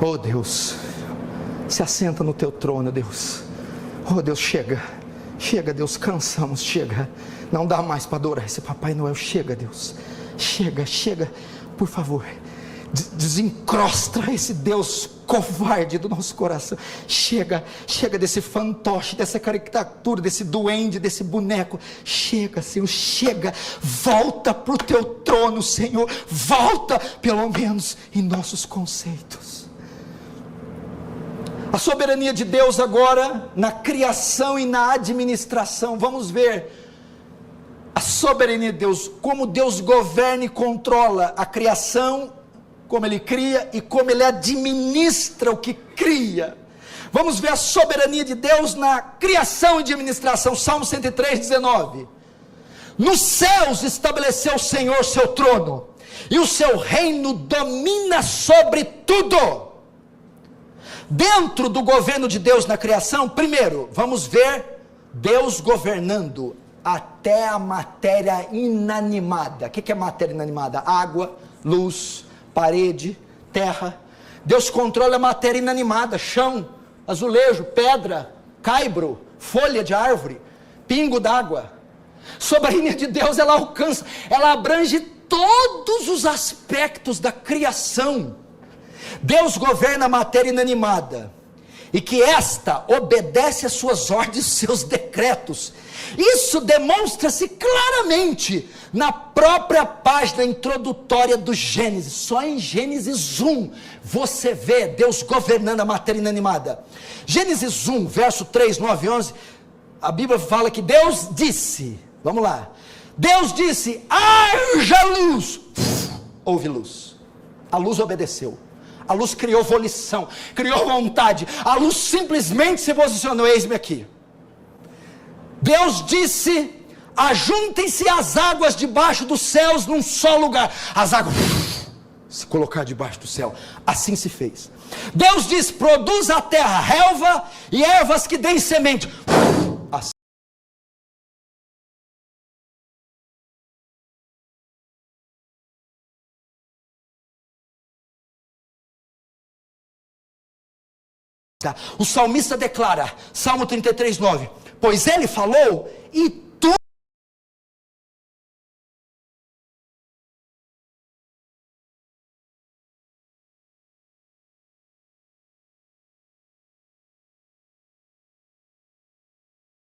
Oh Deus, se assenta no teu trono, Deus. Oh Deus, chega, Deus, cansamos, chega. Não dá mais para adorar esse Papai Noel, chega, Deus. Chega, por favor. desencrostra esse Deus covarde do nosso coração. Chega desse fantoche, dessa caricatura, desse duende, desse boneco. Chega, Senhor, chega. Volta para o teu trono, Senhor. Volta, pelo menos, em nossos conceitos. A soberania de Deus agora, na criação e na administração. Vamos ver a soberania de Deus, como Deus governa e controla a criação, como Ele cria e como Ele administra o que cria. Vamos ver a soberania de Deus na criação e administração. Salmo 103, 19. Nos céus estabeleceu o Senhor seu trono, e o seu reino domina sobre tudo. Dentro do governo de Deus na criação, primeiro, vamos ver Deus governando até a matéria inanimada. O que é matéria inanimada? Água, luz, parede, terra. Deus controla a matéria inanimada, chão, azulejo, pedra, caibro, folha de árvore, pingo d'água. Soberania de Deus, ela alcança, ela abrange todos os aspectos da criação. Deus governa a matéria inanimada, e que esta obedece às suas ordens, seus decretos. Isso demonstra-se claramente na própria página introdutória do Gênesis. Só em Gênesis 1 você vê Deus governando a matéria inanimada. Gênesis 1, verso 3, 9 e 11, a Bíblia fala que Deus disse, vamos lá, Deus disse, haja luz, houve luz, a luz obedeceu. A luz criou volição, criou vontade. A luz simplesmente se posicionou. Eis-me aqui. Deus disse, ajuntem-se as águas debaixo dos céus num só lugar. As águas se colocar debaixo do céu. Assim se fez. Deus disse, produz a terra relva e ervas que deem semente. Assim. O salmista declara, Salmo 33, 9, pois ele falou e tu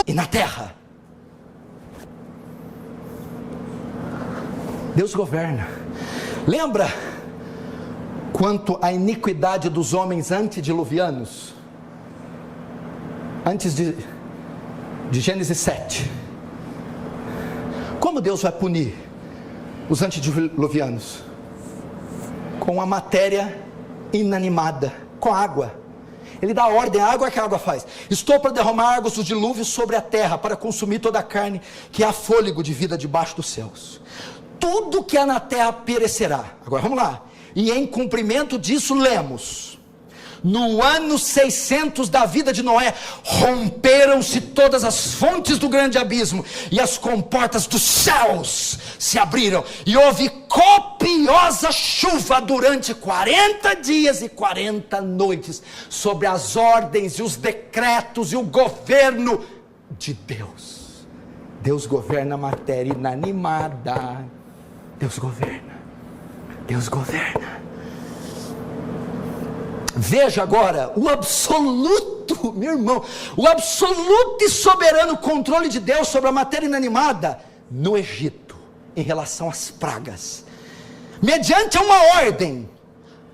e na terra. Deus governa. Lembra quanto à iniquidade dos homens antediluvianos? Antes de Gênesis 7, como Deus vai punir os antediluvianos? Com a matéria inanimada, com a água. Ele dá ordem à água, que a água faz. Estou para derramar águas do dilúvio sobre a terra, para consumir toda a carne, que há fôlego de vida debaixo dos céus. Tudo que há na terra perecerá. Agora vamos lá. E em cumprimento disso lemos, no ano 600 da vida de Noé, romperam-se todas as fontes do grande abismo, e as comportas dos céus se abriram, e houve copiosa chuva durante 40 dias e 40 noites, sobre as ordens e os decretos e o governo de Deus. Deus governa a matéria inanimada. Deus governa. Deus governa. Veja agora o absoluto, meu irmão, o absoluto e soberano controle de Deus sobre a matéria inanimada no Egito, em relação às pragas. Mediante uma ordem,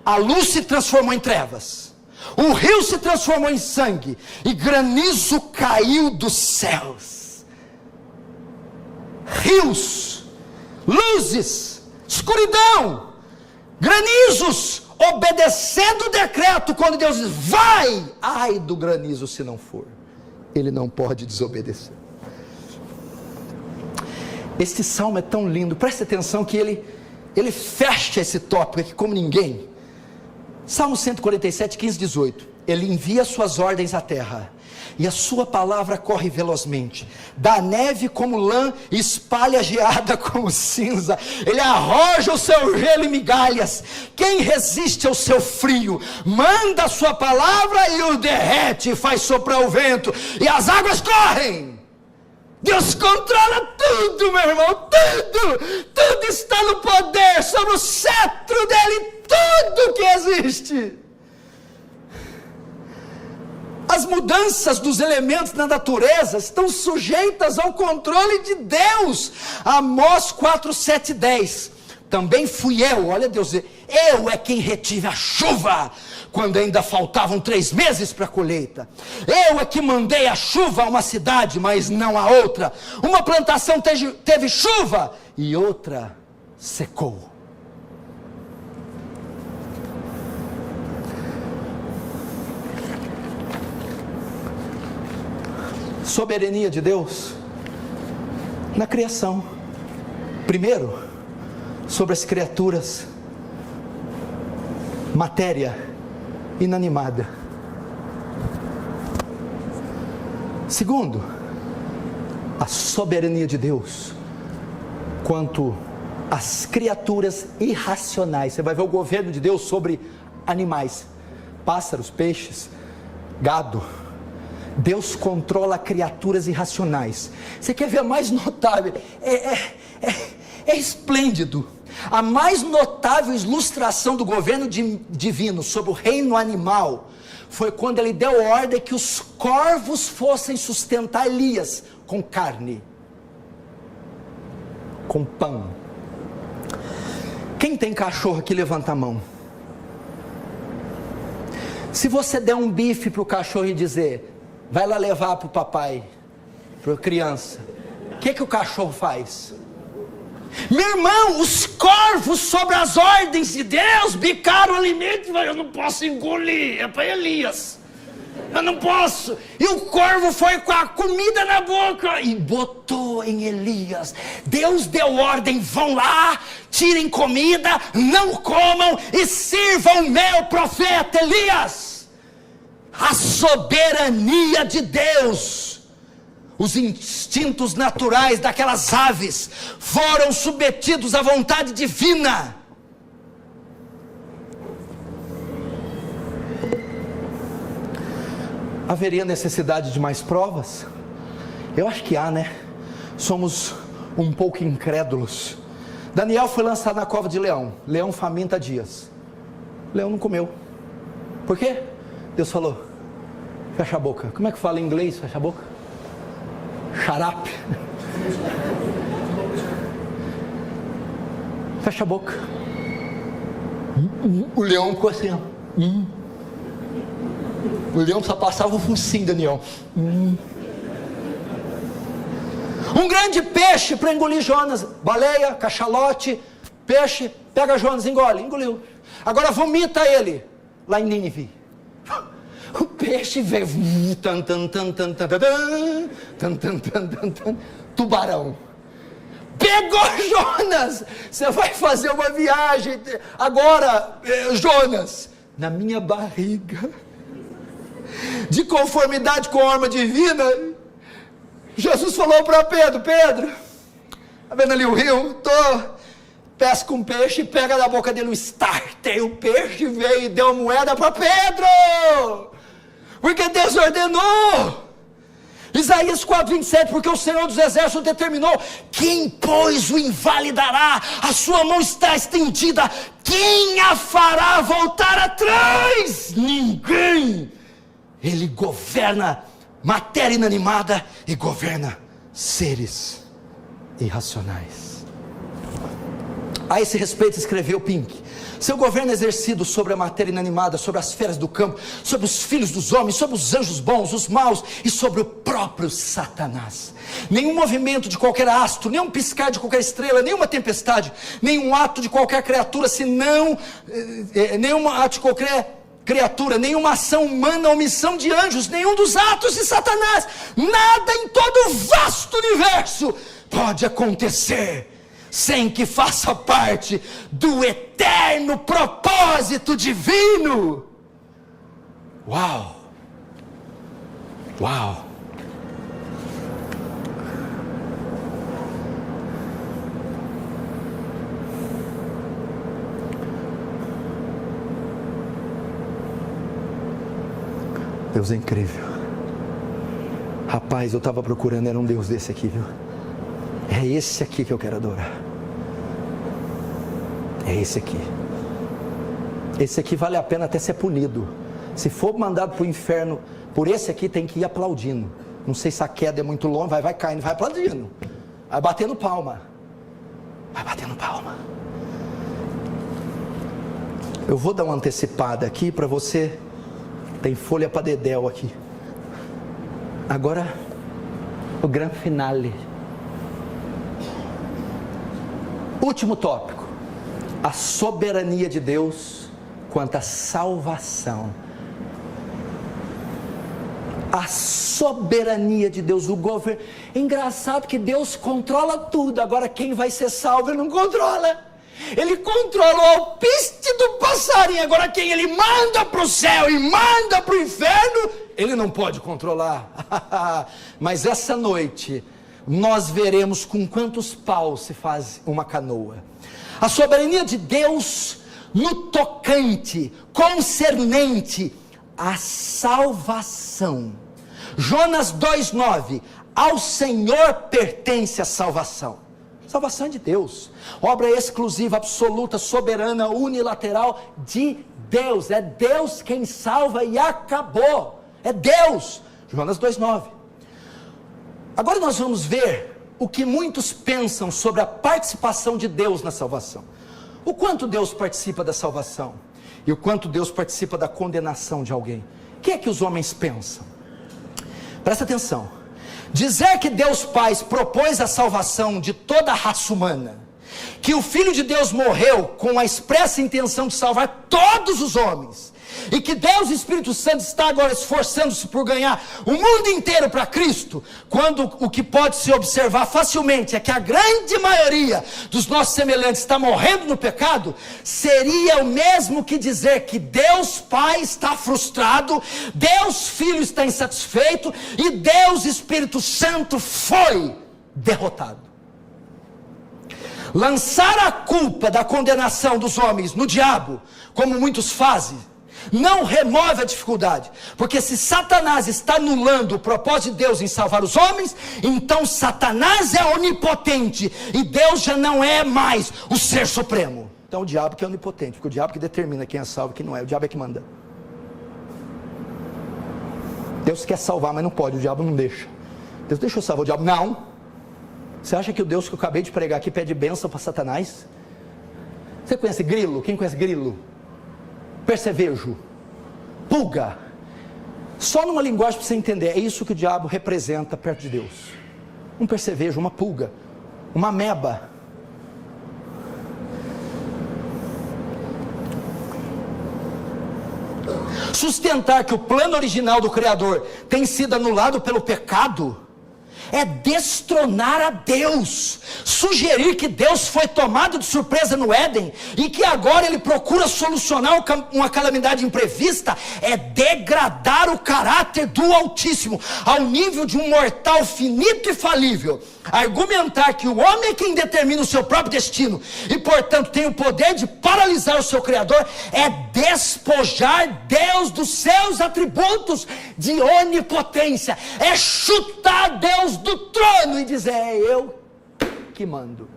a luz se transformou em trevas, o rio se transformou em sangue, e granizo caiu dos céus. Rios, luzes, escuridão, granizos, obedecendo o decreto. Quando Deus diz, vai, ai do granizo se não for. Ele não pode desobedecer. Este salmo é tão lindo, preste atenção que ele fecha esse tópico aqui como ninguém. Salmo 147, 15, 18. Ele envia suas ordens à terra, e a sua palavra corre velozmente. Dá neve como lã, e espalha a geada como cinza. Ele arroja o seu gelo em migalhas. Quem resiste ao seu frio? Manda a sua palavra e o derrete, e faz soprar o vento, e as águas correm. Deus controla tudo, meu irmão, tudo está no poder, sobre o cetro dele, tudo existe. As mudanças dos elementos na natureza estão sujeitas ao controle de Deus. Amós 4:7-10. Também fui eu, olha Deus, eu é quem retive a chuva, quando ainda faltavam 3 meses para a colheita. Eu é que mandei a chuva a uma cidade, mas não a outra. Uma plantação teve chuva e outra secou. Soberania de Deus na criação. Primeiro, sobre as criaturas, matéria inanimada. Segundo, a soberania de Deus quanto às criaturas irracionais. Você vai ver o governo de Deus sobre animais, pássaros, peixes, gado. Deus controla criaturas irracionais. Você quer ver a mais notável? É esplêndido. A mais notável ilustração do governo divino sobre o reino animal foi quando ele deu ordem que os corvos fossem sustentar Elias com carne, com pão. Quem tem cachorro aqui, levanta a mão. Se você der um bife para o cachorro e dizer, vai lá levar para o papai, para a criança, o que o cachorro faz? Meu irmão, os corvos, sobre as ordens de Deus, bicaram o alimento e falaram, eu não posso engolir, é para Elias, eu não posso. E o corvo foi com a comida na boca e botou em Elias. Deus deu ordem, vão lá, tirem comida, não comam e sirvam o meu profeta Elias. A soberania de Deus. Os instintos naturais daquelas aves foram submetidos à vontade divina. Haveria necessidade de mais provas? Eu acho que há, né? Somos um pouco incrédulos. Daniel foi lançado na cova de leão. Leão faminta dias. Leão não comeu. Por quê? Deus falou, fecha a boca. Como é que fala em inglês, fecha a boca? Shut up. Fecha a boca. O leão ficou assim, ó. O leão só passava o focinho, Daniel. Um grande peixe para engolir Jonas. Baleia, cachalote, peixe, pega Jonas, engoliu. Agora vomita ele, lá em Nínive. O peixe veio, tubarão. Pegou Jonas. Você vai fazer uma viagem agora, Jonas, na minha barriga. De conformidade com a norma divina, Jesus falou para Pedro, tá vendo ali o rio? Pesca um peixe e pega da boca dele um starter. O peixe veio e deu moeda para Pedro. Porque Deus ordenou. Isaías 4:27, porque o Senhor dos Exércitos determinou, quem pois o invalidará? A sua mão está estendida, quem a fará voltar atrás? Ninguém. Ele governa matéria inanimada e governa seres irracionais. A esse respeito escreveu Pink, seu governo é exercido sobre a matéria inanimada, sobre as feras do campo, sobre os filhos dos homens, sobre os anjos bons, os maus e sobre o próprio Satanás. Nenhum movimento de qualquer astro, nenhum piscar de qualquer estrela, nenhuma tempestade, nenhum ato de qualquer criatura, nenhum ato de qualquer criatura, nenhuma ação humana ou missão de anjos, nenhum dos atos de Satanás, nada em todo o vasto universo pode acontecer sem que faça parte do eterno propósito divino. Uau! Uau! Deus é incrível. Rapaz, eu estava procurando, era um Deus desse aqui, viu? É esse aqui que eu quero adorar. É esse aqui. Esse aqui vale a pena até ser punido. Se for mandado para o inferno por esse aqui, tem que ir aplaudindo. Não sei se a queda é muito longa, vai caindo, vai aplaudindo. Vai batendo palma. Vai batendo palma. Eu vou dar uma antecipada aqui para você. Tem folha para dedéu aqui. Agora, o grande finale. Último tópico. A soberania de Deus quanto à salvação. A soberania de Deus, o governo. Engraçado que Deus controla tudo. Agora quem vai ser salvo ele não controla. Ele controla o alpiste do passarinho. Agora quem ele manda para o céu e manda para o inferno, ele não pode controlar. Mas essa noite nós veremos com quantos paus se faz uma canoa. A soberania de Deus no tocante, concernente à salvação. Jonas 2,9: ao Senhor pertence a salvação. Salvação é de Deus, obra exclusiva, absoluta, soberana, unilateral de Deus. É Deus quem salva e acabou. É Deus. Jonas 2,9. Agora nós vamos ver o que muitos pensam sobre a participação de Deus na salvação. O quanto Deus participa da salvação e o quanto Deus participa da condenação de alguém. O que é que os homens pensam? Presta atenção. Dizer que Deus Pai propôs a salvação de toda a raça humana, que o Filho de Deus morreu com a expressa intenção de salvar todos os homens, e que Deus Espírito Santo está agora esforçando-se por ganhar o mundo inteiro para Cristo, quando o que pode se observar facilmente é que a grande maioria dos nossos semelhantes está morrendo no pecado, seria o mesmo que dizer que Deus Pai está frustrado, Deus Filho está insatisfeito e Deus Espírito Santo foi derrotado. Lançar a culpa da condenação dos homens no diabo, como muitos fazem, não remove a dificuldade, porque se Satanás está anulando o propósito de Deus em salvar os homens, então Satanás é onipotente e Deus já não é mais o ser supremo. Então o diabo que é onipotente, porque o diabo que determina quem é salvo e quem não é, o diabo é que manda. Deus quer salvar, mas não pode, o diabo não deixa. Deus deixa eu salvar, o diabo não. Você acha que o Deus que eu acabei de pregar aqui pede bênção para Satanás? Você conhece grilo? Quem conhece grilo? Percevejo, pulga. Só numa linguagem para você entender, é isso que o diabo representa perto de Deus. Um percevejo, uma pulga, uma ameba. Sustentar que o plano original do Criador tem sido anulado pelo pecado é destronar a Deus. Sugerir que Deus foi tomado de surpresa no Éden e que agora ele procura solucionar uma calamidade imprevista é degradar o caráter do Altíssimo ao nível de um mortal finito e falível. Argumentar que o homem é quem determina o seu próprio destino e portanto tem o poder de paralisar o seu Criador é despojar Deus dos seus atributos de onipotência, é chutar Deus do trono e dizer: é eu que mando.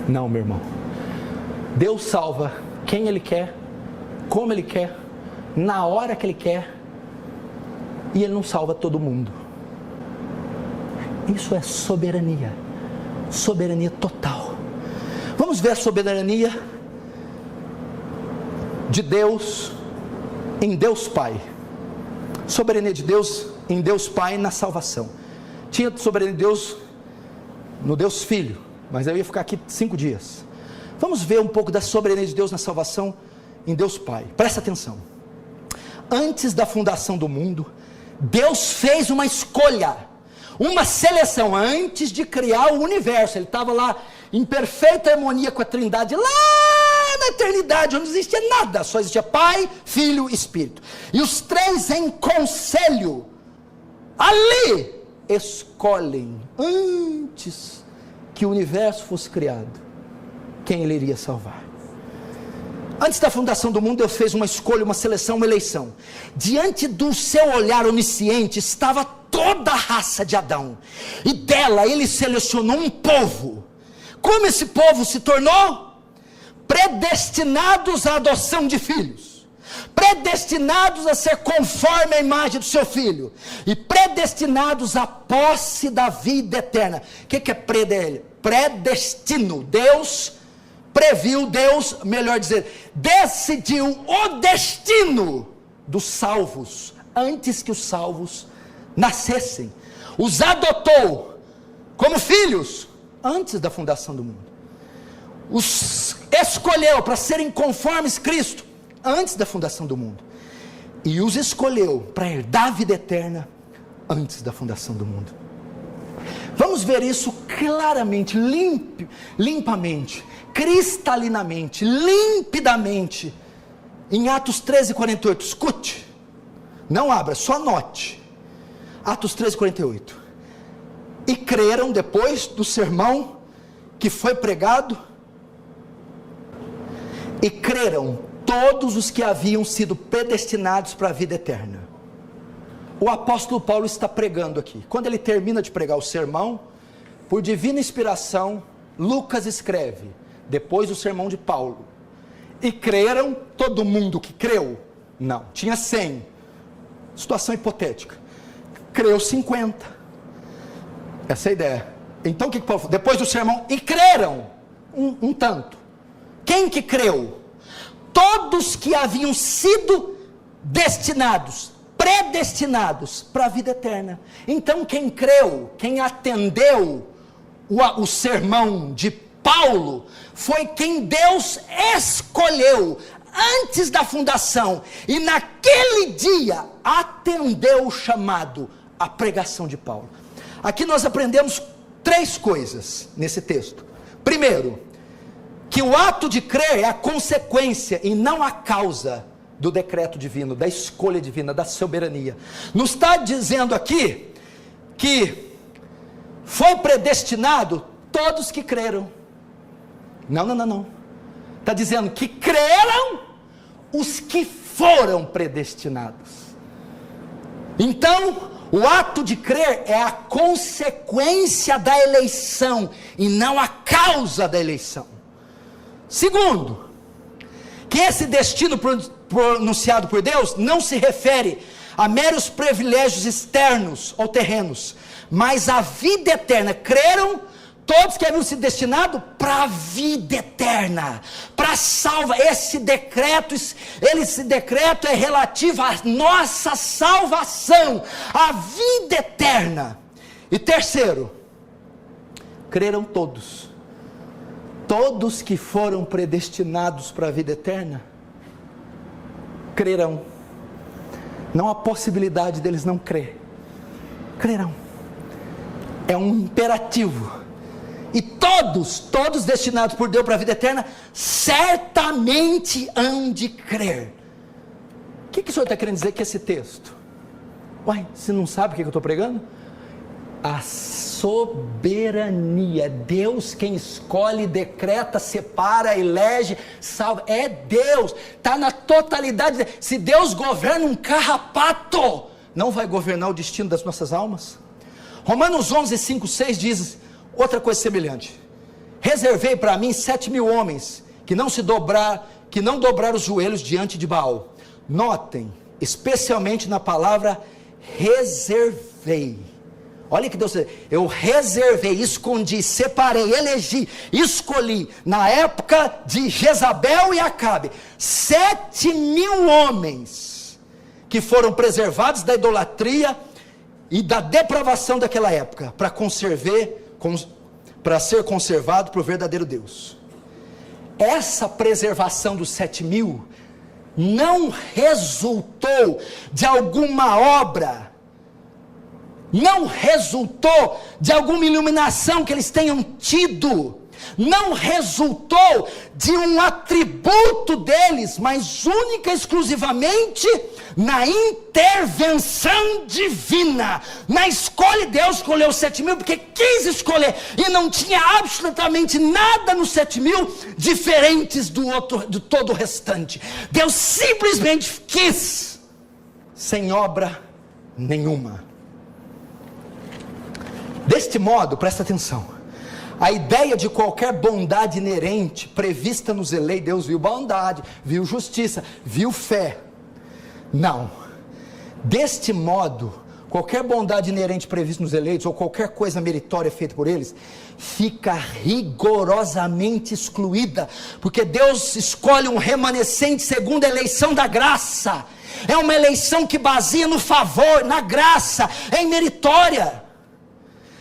Não, meu irmão. Deus salva quem Ele quer, como Ele quer, na hora que Ele quer, e Ele não salva todo mundo. Isso é soberania, soberania total. Vamos ver a soberania de Deus em Deus Pai. Soberania de Deus em Deus Pai na salvação. Tinha soberania de Deus no Deus Filho, mas eu ia ficar aqui 5 dias. Vamos ver um pouco da soberania de Deus na salvação em Deus Pai. Presta atenção. Antes da fundação do mundo, Deus fez uma escolha, uma seleção. Antes de criar o universo, Ele estava lá em perfeita harmonia com a Trindade, lá na eternidade, onde não existia nada, só existia Pai, Filho e Espírito, e os três em conselho, ali, escolhem, antes que o universo fosse criado, quem Ele iria salvar. Antes da fundação do mundo, Deus fez uma escolha, uma seleção, uma eleição. Diante do seu olhar onisciente estava toda a raça de Adão, e dela Ele selecionou um povo, Como esse povo se tornou? Predestinados à adoção de filhos, predestinados a ser conforme a imagem do seu filho, e predestinados à posse da vida eterna. O que é predestino? Deus previu, Deus, melhor dizer, decidiu o destino dos salvos, antes que os salvos nascessem. Os adotou como filhos, antes da fundação do mundo. Os escolheu para serem conformes Cristo, antes da fundação do mundo. E os escolheu para herdar a vida eterna, antes da fundação do mundo. Vamos ver isso claramente, limpamente, cristalinamente, limpidamente, em Atos 13:48. Escute, não abra, só anote. Atos 13:48. E creram, depois do sermão que foi pregado, e creram todos os que haviam sido predestinados para a vida eterna. O apóstolo Paulo está pregando aqui. Quando ele termina de pregar o sermão, por divina inspiração, Lucas escreve, depois do sermão de Paulo: e creram todo mundo que creu? Não, tinha 100, situação hipotética, creu 50, essa é a ideia. Então o que Paulo falou? Depois do sermão, e creram um tanto. Quem que creu? Todos que haviam sido destinados, predestinados para a vida eterna. Então quem creu, quem atendeu o sermão de Paulo, foi quem Deus escolheu antes da fundação, e naquele dia atendeu o chamado, a pregação de Paulo. Aqui nós aprendemos 3 coisas nesse texto. Primeiro, que o ato de crer é a consequência e não a causa do decreto divino, da escolha divina, da soberania. Não está dizendo aqui que foi predestinado todos que creram. Não. Está dizendo que creram os que foram predestinados. Então, o ato de crer é a consequência da eleição e não a causa da eleição. Segundo, que esse destino pronunciado por Deus não se refere a meros privilégios externos ou terrenos, mas a vida eterna. Creram todos que haviam sido destinados para a vida eterna, para salva. Esse decreto é relativo à nossa salvação, à vida eterna. E terceiro, creram todos que foram predestinados para a vida eterna, crerão. Não há possibilidade deles não crer. Crerão. É um imperativo. E todos destinados por Deus para a vida eterna, certamente hão de crer. O que o senhor está querendo dizer com esse texto? Uai, você não sabe o que eu estou pregando? A soberania, Deus quem escolhe, decreta, separa, elege, salva, é Deus, está na totalidade. Se Deus governa um carrapato, não vai governar o destino das nossas almas? Romanos 11, 5, 6 diz outra coisa semelhante: reservei para mim 7.000 homens que não dobraram os joelhos diante de Baal. Notem, especialmente na palavra reservei. Olha que Deus, eu reservei, escondi, separei, elegi, escolhi, na época de Jezabel e Acabe, 7.000 homens, que foram preservados da idolatria e da depravação daquela época, para ser conservado para o verdadeiro Deus. Essa preservação dos 7.000, não resultou de alguma obra, não resultou de alguma iluminação que eles tenham tido, não resultou de um atributo deles, mas única e exclusivamente na intervenção divina, na escolha. Deus escolheu os 7.000 porque quis escolher, e não tinha absolutamente nada nos 7.000 diferentes de todo o restante. Deus simplesmente quis, sem obra nenhuma. Deste modo, presta atenção, A ideia de qualquer bondade inerente prevista nos eleitos, Deus viu bondade, viu justiça, viu fé. Não. Deste modo, qualquer bondade inerente prevista nos eleitos, ou qualquer coisa meritória feita por eles, fica rigorosamente excluída, porque Deus escolhe um remanescente segundo a eleição da graça. É uma eleição que baseia no favor, na graça, é meritória.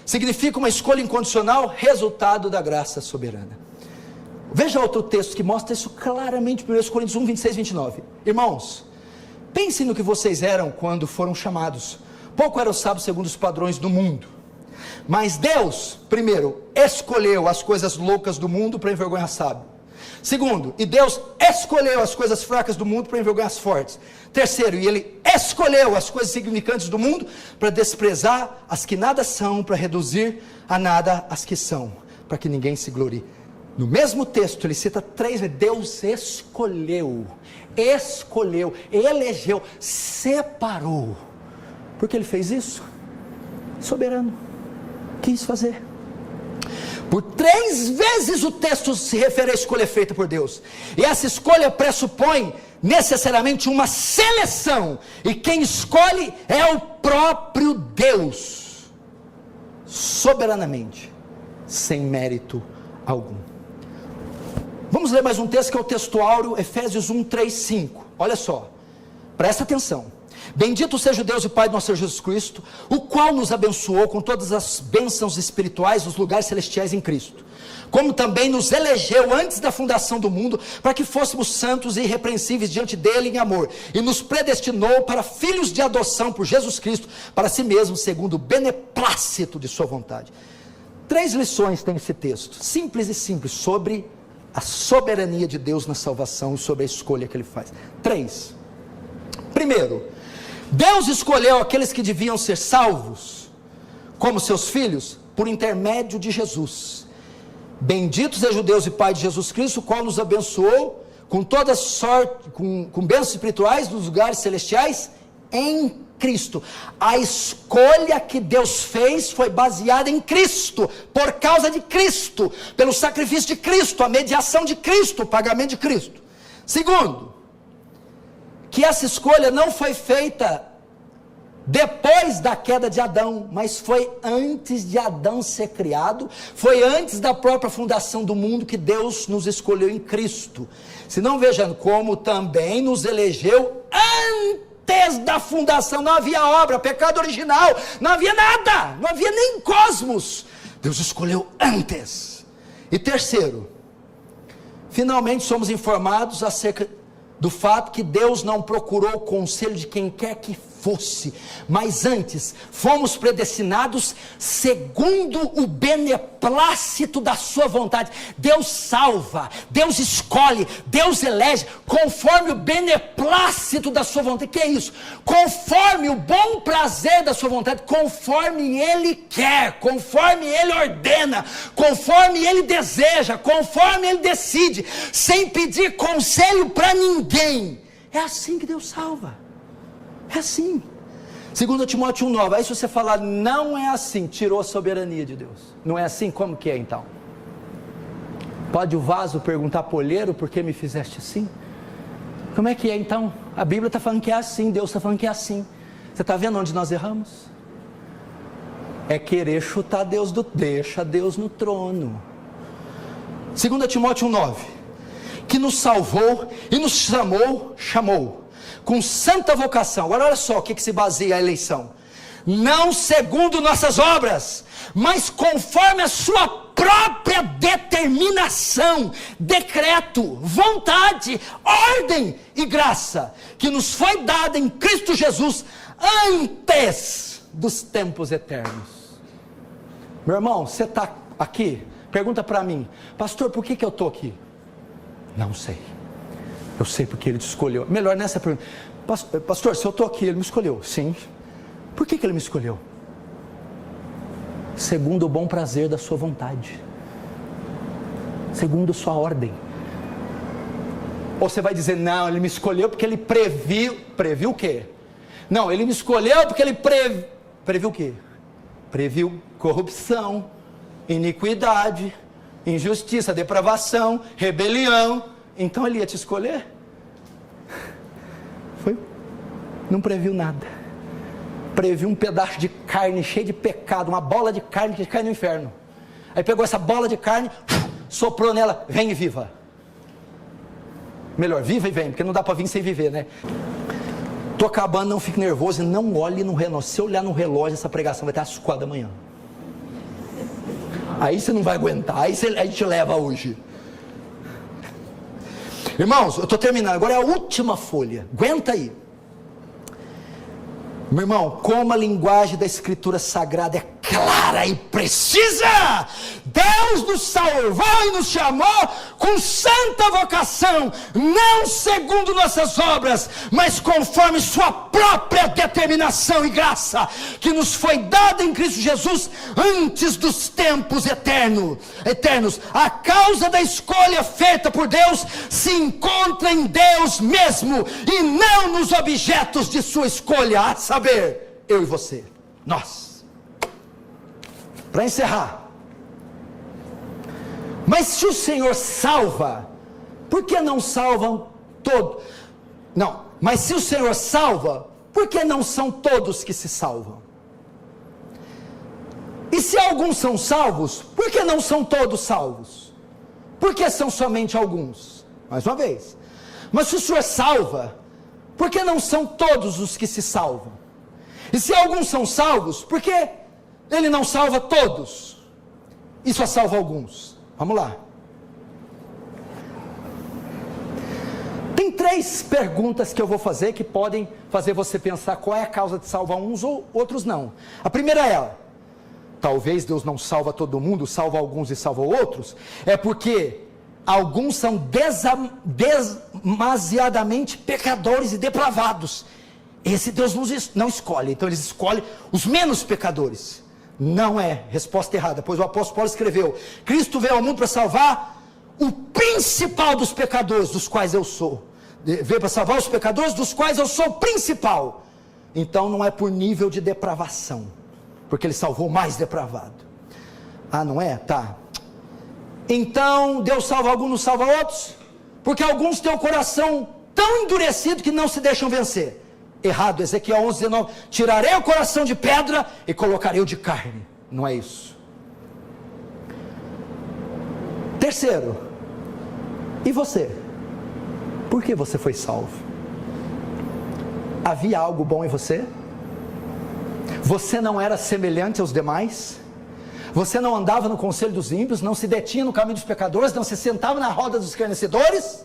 Significa uma escolha incondicional, resultado da graça soberana. Veja outro texto que mostra isso claramente, 1 Coríntios 1, 26 e 29. Irmãos, pensem no que vocês eram quando foram chamados. Pouco eram sábios segundo os padrões do mundo. Mas Deus, primeiro, escolheu as coisas loucas do mundo para envergonhar sábio. Segundo, e Deus escolheu as coisas fracas do mundo para envergonhar as fortes. Terceiro, e Ele escolheu as coisas significantes do mundo para desprezar as que nada são, para reduzir a nada as que são, para que ninguém se glorie. No mesmo texto, ele cita 3 vezes, Deus escolheu, elegeu, separou. Por que Ele fez isso? Soberano, quis fazer. Por 3 vezes o texto se refere à escolha feita por Deus. E essa escolha pressupõe necessariamente uma seleção. E quem escolhe é o próprio Deus. Soberanamente. Sem mérito algum. Vamos ler mais um texto que é o texto áureo, Efésios 1, 3, 5. Olha só. Presta atenção. Bendito seja o Deus e Pai do nosso Senhor Jesus Cristo, o qual nos abençoou com todas as bênçãos espirituais nos lugares celestiais em Cristo, como também nos elegeu antes da fundação do mundo, para que fôssemos santos e irrepreensíveis diante dele em amor, e nos predestinou para filhos de adoção por Jesus Cristo, para si mesmo, segundo o beneplácito de sua vontade. 3 lições tem esse texto, simples e simples, sobre a soberania de Deus na salvação e sobre a escolha que Ele faz. 3. Primeiro, Deus escolheu aqueles que deviam ser salvos como seus filhos por intermédio de Jesus. Bendito seja o Deus e Pai de Jesus Cristo, o qual nos abençoou com toda sorte, com bênçãos espirituais nos lugares celestiais em Cristo. A escolha que Deus fez foi baseada em Cristo, por causa de Cristo, pelo sacrifício de Cristo, a mediação de Cristo, o pagamento de Cristo. Segundo, que essa escolha não foi feita depois da queda de Adão, mas foi antes de Adão ser criado, foi antes da própria fundação do mundo que Deus nos escolheu em Cristo. Se não, vejam como também nos elegeu antes da fundação, não havia obra, pecado original, não havia nada, não havia nem cosmos, Deus escolheu antes. E terceiro, finalmente somos informados acerca do fato que Deus não procurou o conselho de quem quer que fosse, mas antes fomos predestinados segundo o beneplácito da sua vontade. Deus salva, Deus escolhe, Deus elege conforme o beneplácito da sua vontade. Que é isso? Conforme o bom prazer da sua vontade, conforme Ele quer, conforme Ele ordena, conforme Ele deseja, conforme Ele decide, sem pedir conselho para ninguém. É assim que Deus salva. É assim. 2 Timóteo 1,9. Aí se você falar, não é assim, tirou a soberania de Deus. Não é assim, como que é então? Pode o vaso perguntar para o olheiro, por que me fizeste assim? Como é que é então? A Bíblia está falando que é assim, Deus está falando que é assim. Você está vendo onde nós erramos? É querer chutar Deus deixa Deus no trono. 2 Timóteo 1,9. Que nos salvou e nos chamou com santa vocação. Agora olha só o que se baseia a eleição. Não segundo nossas obras, mas conforme a sua própria determinação, decreto, vontade, ordem e graça, que nos foi dada em Cristo Jesus, antes dos tempos eternos. Meu irmão, você está aqui? Pergunta para mim, pastor, por que eu estou aqui? Não sei. Eu sei porque Ele te escolheu. Melhor nessa pergunta. Pastor, se eu estou aqui, Ele me escolheu. Sim. Por que Ele me escolheu? Segundo o bom prazer da sua vontade. Segundo sua ordem. Ou você vai dizer, não, Ele me escolheu porque Ele previu. Previu o quê? Não, Ele me escolheu porque Ele previu o quê? Previu corrupção. iniquidade, injustiça, depravação, rebelião. Então ele ia te escolher? Não previu nada. Previu um pedaço de carne cheio de pecado, uma bola de carne que cai no inferno. Aí pegou essa bola de carne, soprou nela, vem e viva. Melhor, viva e vem, porque não dá para vir sem viver, né? Tô acabando, não fique nervoso e não olhe no relógio. Se eu olhar no relógio, essa pregação vai estar às 4 da manhã. Aí você não vai aguentar, aí a gente leva hoje. Irmãos, eu estou terminando, agora é a última folha, aguenta aí. Meu irmão, como a linguagem da Escritura Sagrada é clara e precisa, Deus nos salvou e nos chamou com santa vocação, não segundo nossas obras, mas conforme sua própria determinação e graça, que nos foi dada em Cristo Jesus antes dos tempos eternos. A causa da escolha feita por Deus se encontra em Deus mesmo, e não nos objetos de sua escolha, a saber, eu e você, nós. Para encerrar, mas se o Senhor salva, por que não salvam todos? Não, mas se o Senhor salva, por que não são todos que se salvam? E se alguns são salvos, por que não são todos salvos? Por que são somente alguns? Mais uma vez, mas se o Senhor salva, por que não são todos os que se salvam? E se alguns são salvos, por que Ele não salva todos e só salva alguns? Vamos lá. Tem 3 perguntas que eu vou fazer que podem fazer você pensar qual é a causa de salvar uns ou outros não. A primeira é, talvez Deus não salva todo mundo, salva alguns e salva outros, é porque alguns são demasiadamente pecadores e depravados. Esse Deus não escolhe, então eles escolhem os menos pecadores. Não é, resposta errada, pois o apóstolo Paulo escreveu: Cristo veio ao mundo para salvar o principal dos pecadores, dos quais eu sou. Veio para salvar os pecadores, dos quais eu sou o principal. Então não é por nível de depravação, porque ele salvou o mais depravado. Ah, não é? Tá. Então Deus salva alguns, não salva outros? Porque alguns têm o coração tão endurecido que não se deixam vencer. Errado, Ezequiel 11:19, tirarei o coração de pedra e colocarei o de carne. Não é isso. Terceiro, e você? Por que você foi salvo? Havia algo bom em você? Você não era semelhante aos demais? Você não andava no conselho dos ímpios, não se detinha no caminho dos pecadores, não se sentava na roda dos escarnecedores?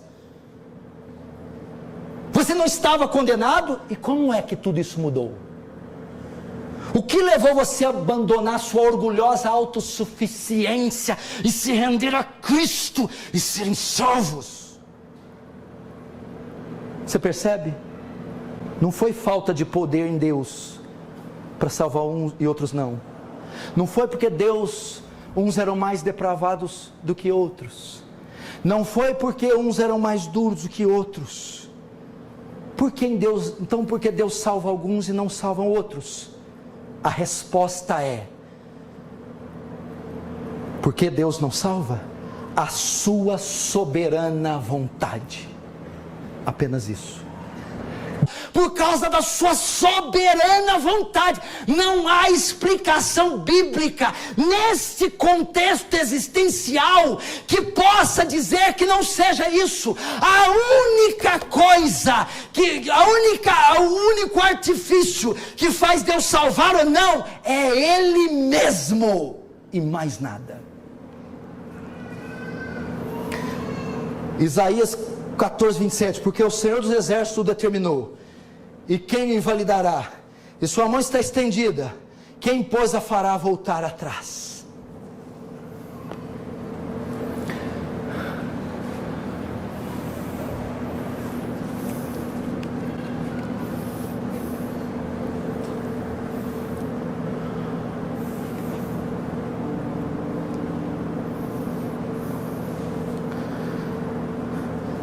Você não estava condenado? E como é que tudo isso mudou? O que levou você a abandonar sua orgulhosa autossuficiência e se render a Cristo e serem salvos? Você percebe? Não foi falta de poder em Deus para salvar uns e outros não. Não foi porque uns eram mais depravados do que outros. Não foi porque uns eram mais duros do que outros. Por que Deus salva alguns e não salva outros? A resposta é: por que Deus não salva? A sua soberana vontade. Apenas isso. Por causa da sua soberana vontade. Não há explicação bíblica neste contexto existencial que possa dizer que não seja isso. A única coisa, o único artifício que faz Deus salvar ou não é Ele mesmo e mais nada. Isaías 14:27, porque o Senhor dos Exércitos o determinou, e quem invalidará? E sua mão está estendida, quem pois a fará voltar atrás?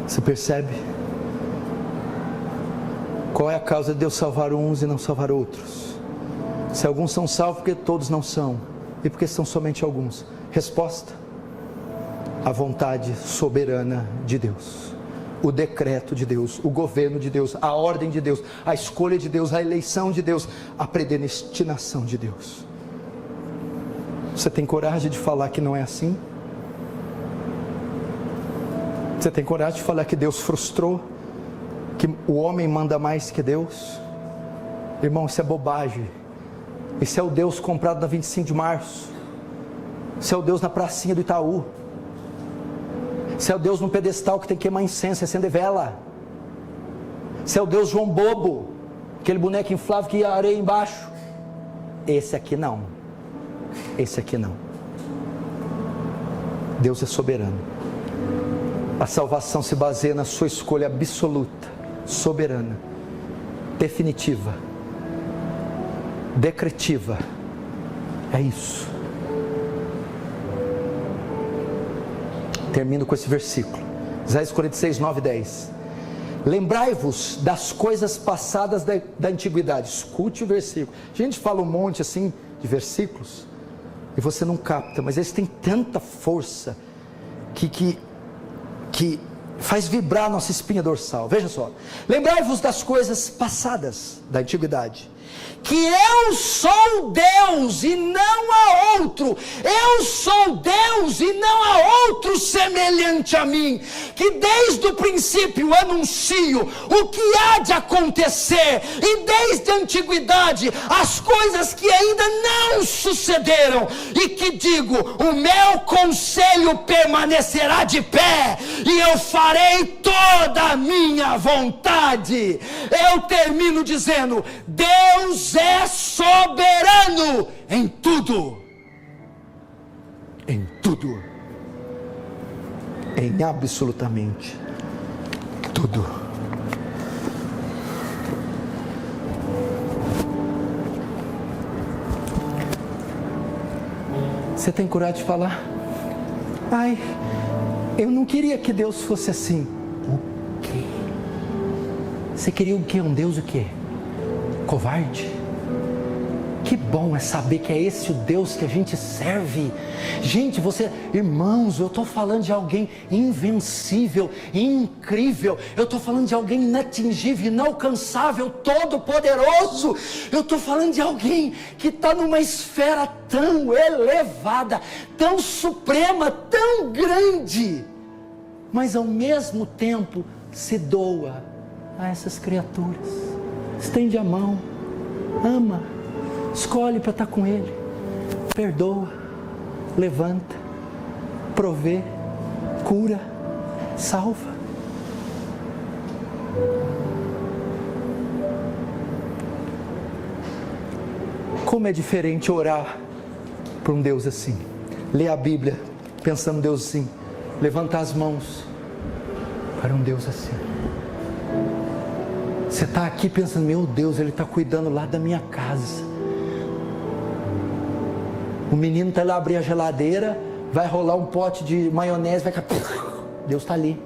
Você percebe? Qual é a causa de Deus salvar uns e não salvar outros? Se alguns são salvos, porque todos não são, e porque são somente alguns. Resposta: a vontade soberana de Deus, o decreto de Deus, o governo de Deus, a ordem de Deus, a escolha de Deus, a eleição de Deus, a predestinação de Deus. Você tem coragem de falar que não é assim? Você tem coragem de falar que Deus frustrou? Que o homem manda mais que Deus? Irmão, isso é bobagem. Esse é o Deus comprado na 25 de março. Esse é o Deus na pracinha do Itaú. Esse é o Deus no pedestal que tem que queimar incenso e acender vela. Esse é o Deus João Bobo, aquele boneco inflável que ia areia embaixo. Esse aqui não. Esse aqui não. Deus é soberano. A salvação se baseia na sua escolha absoluta, soberana, definitiva, decretiva. É isso. Termino com esse versículo, Isaías 46, 9 e 10. Lembrai-vos das coisas passadas da antiguidade. Escute o versículo. A gente fala um monte assim de versículos e você não capta, mas eles têm tanta força que faz vibrar a nossa espinha dorsal. Veja só: lembrai-vos das coisas passadas da antiguidade, que eu sou Deus e não há outro. Eu sou Deus e não há outro semelhante a mim, que desde o princípio anuncio o que há de acontecer, e desde a antiguidade as coisas que ainda não sucederam, e que digo: o meu conselho permanecerá de pé, e eu farei toda a minha vontade. Eu termino dizendo: Deus é soberano em tudo. Em tudo. Em absolutamente tudo. Você tem coragem de falar: ai, eu não queria que Deus fosse assim. O quê? Você queria o quê? Um Deus o quê? Covarde? Que bom é saber que é esse o Deus que a gente serve. Gente, irmãos, eu estou falando de alguém invencível, incrível. Eu estou falando de alguém inatingível, inalcançável, todo-poderoso. Eu estou falando de alguém que está numa esfera tão elevada, tão suprema, tão grande, mas ao mesmo tempo se doa a essas criaturas. Estende a mão, ama, escolhe para estar com Ele, perdoa, levanta, provê, cura, salva. Como é diferente orar para um Deus assim, ler a Bíblia pensando em Deus assim, levantar as mãos para um Deus assim. Você está aqui pensando: meu Deus, Ele está cuidando lá da minha casa. O menino está lá, abrir a geladeira, vai rolar um pote de maionese, vai cair. Deus está ali.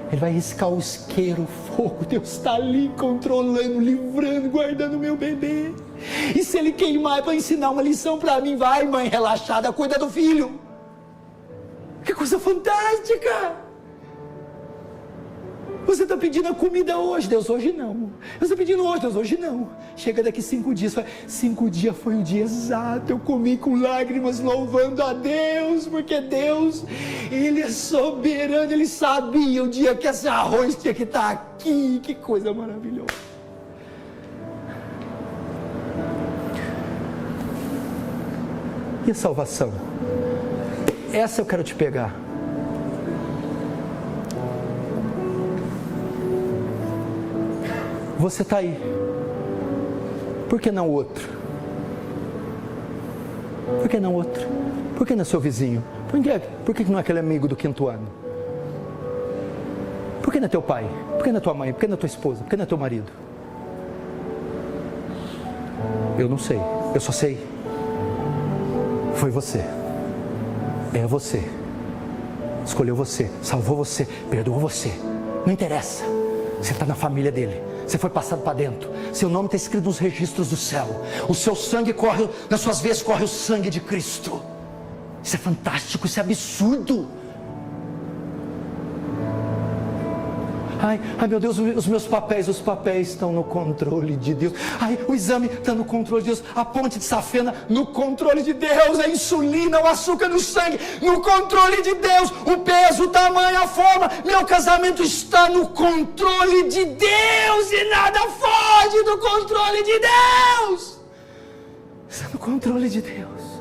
Ele vai riscar o isqueiro, o fogo. Deus está ali, controlando, livrando, guardando o meu bebê. E se ele queimar, é para ensinar uma lição para mim. Vai, mãe relaxada, cuida do filho. Que coisa fantástica! Você está pedindo a comida hoje, Deus, hoje não. Você está pedindo hoje, Deus, hoje não. Chega daqui 5 dias, 5 dias foi o dia exato. Eu comi com lágrimas, louvando a Deus, porque Deus, Ele é soberano. Ele sabia o dia que esse arroz tinha que estar aqui. Que coisa maravilhosa. E a salvação? Essa eu quero te pegar. Você está aí. Por que não outro? Por que não outro? Por que não seu vizinho? Por que não é aquele amigo do 5º ano? Por que não é teu pai? Por que não é tua mãe? Por que não é tua esposa? Por que não é teu marido? Eu não sei. Eu só sei. Foi você. É você. Escolheu você. Salvou você. Perdoou você. Não interessa. Você está na família dele. Você foi passado para dentro. Seu nome está escrito nos registros do céu. O seu sangue corre, nas suas veias corre o sangue de Cristo. Isso é fantástico, isso é absurdo. Ai, meu Deus, os meus papéis estão no controle de Deus. Ai, o exame está no controle de Deus. A ponte de safena no controle de Deus. A insulina, o açúcar no sangue no controle de Deus. O peso, o tamanho, a forma. Meu casamento está no controle de Deus e nada foge do controle de Deus. Está no controle de Deus.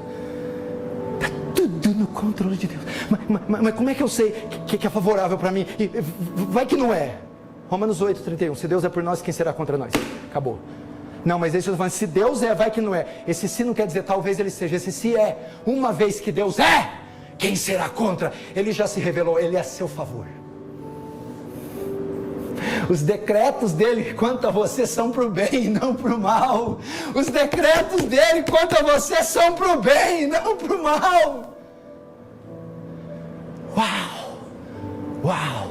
Está tudo no controle de Deus. Mas como é que eu sei que é favorável para mim? Vai que não é. Romanos 8:31. Se Deus é por nós, quem será contra nós? Acabou. Não, mas esse eu estou falando, se Deus é, vai que não é. Esse se não quer dizer talvez ele seja. Esse se é. Uma vez que Deus é, quem será contra? Ele já se revelou, ele é a seu favor. Os decretos dele quanto a você são para o bem e não para o mal. Os decretos dele quanto a você são para o bem e não para o mal. Uau! Uau!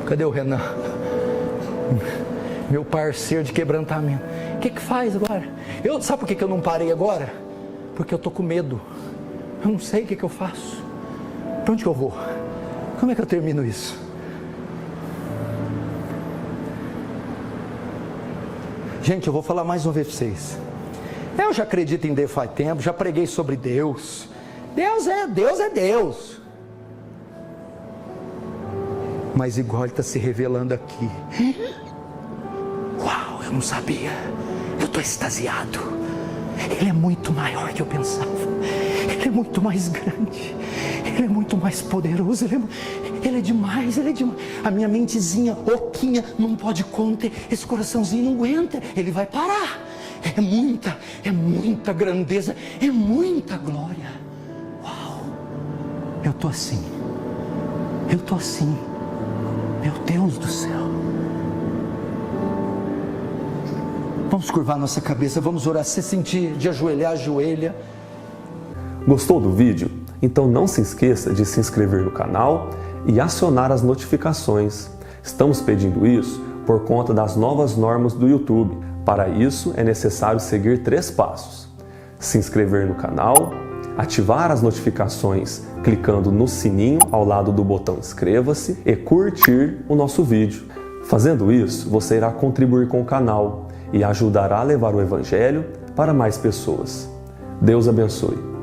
Cadê o Renan? Meu parceiro de quebrantamento. O que faz agora? Sabe por que eu não parei agora? Porque eu estou com medo. Eu não sei o que eu faço. Para onde que eu vou? Como é que eu termino isso? Gente, eu vou falar mais uma vez para vocês. Eu já acredito em Deus faz tempo, já preguei sobre Deus. Deus é Deus. Mas igual Ele está se revelando aqui. Uau, eu não sabia. Eu estou extasiado. Ele é muito maior do que eu pensava. Ele é muito mais grande. Ele é muito mais poderoso. Ele é demais, Ele é demais. A minha mentezinha, oquinha, não pode conter. Esse coraçãozinho não aguenta. Ele vai parar. É muita grandeza. É muita glória. Uau. Eu estou assim. Meu Deus do céu. Vamos curvar nossa cabeça, vamos orar. Se sentir de ajoelhar, ajoelha. Gostou do vídeo? Então não se esqueça de se inscrever no canal e acionar as notificações. Estamos pedindo isso por conta das novas normas do YouTube. Para isso é necessário seguir 3 passos: se inscrever no canal, ativar as notificações clicando no sininho ao lado do botão inscreva-se e curtir o nosso vídeo. Fazendo isso, você irá contribuir com o canal e ajudará a levar o Evangelho para mais pessoas. Deus abençoe.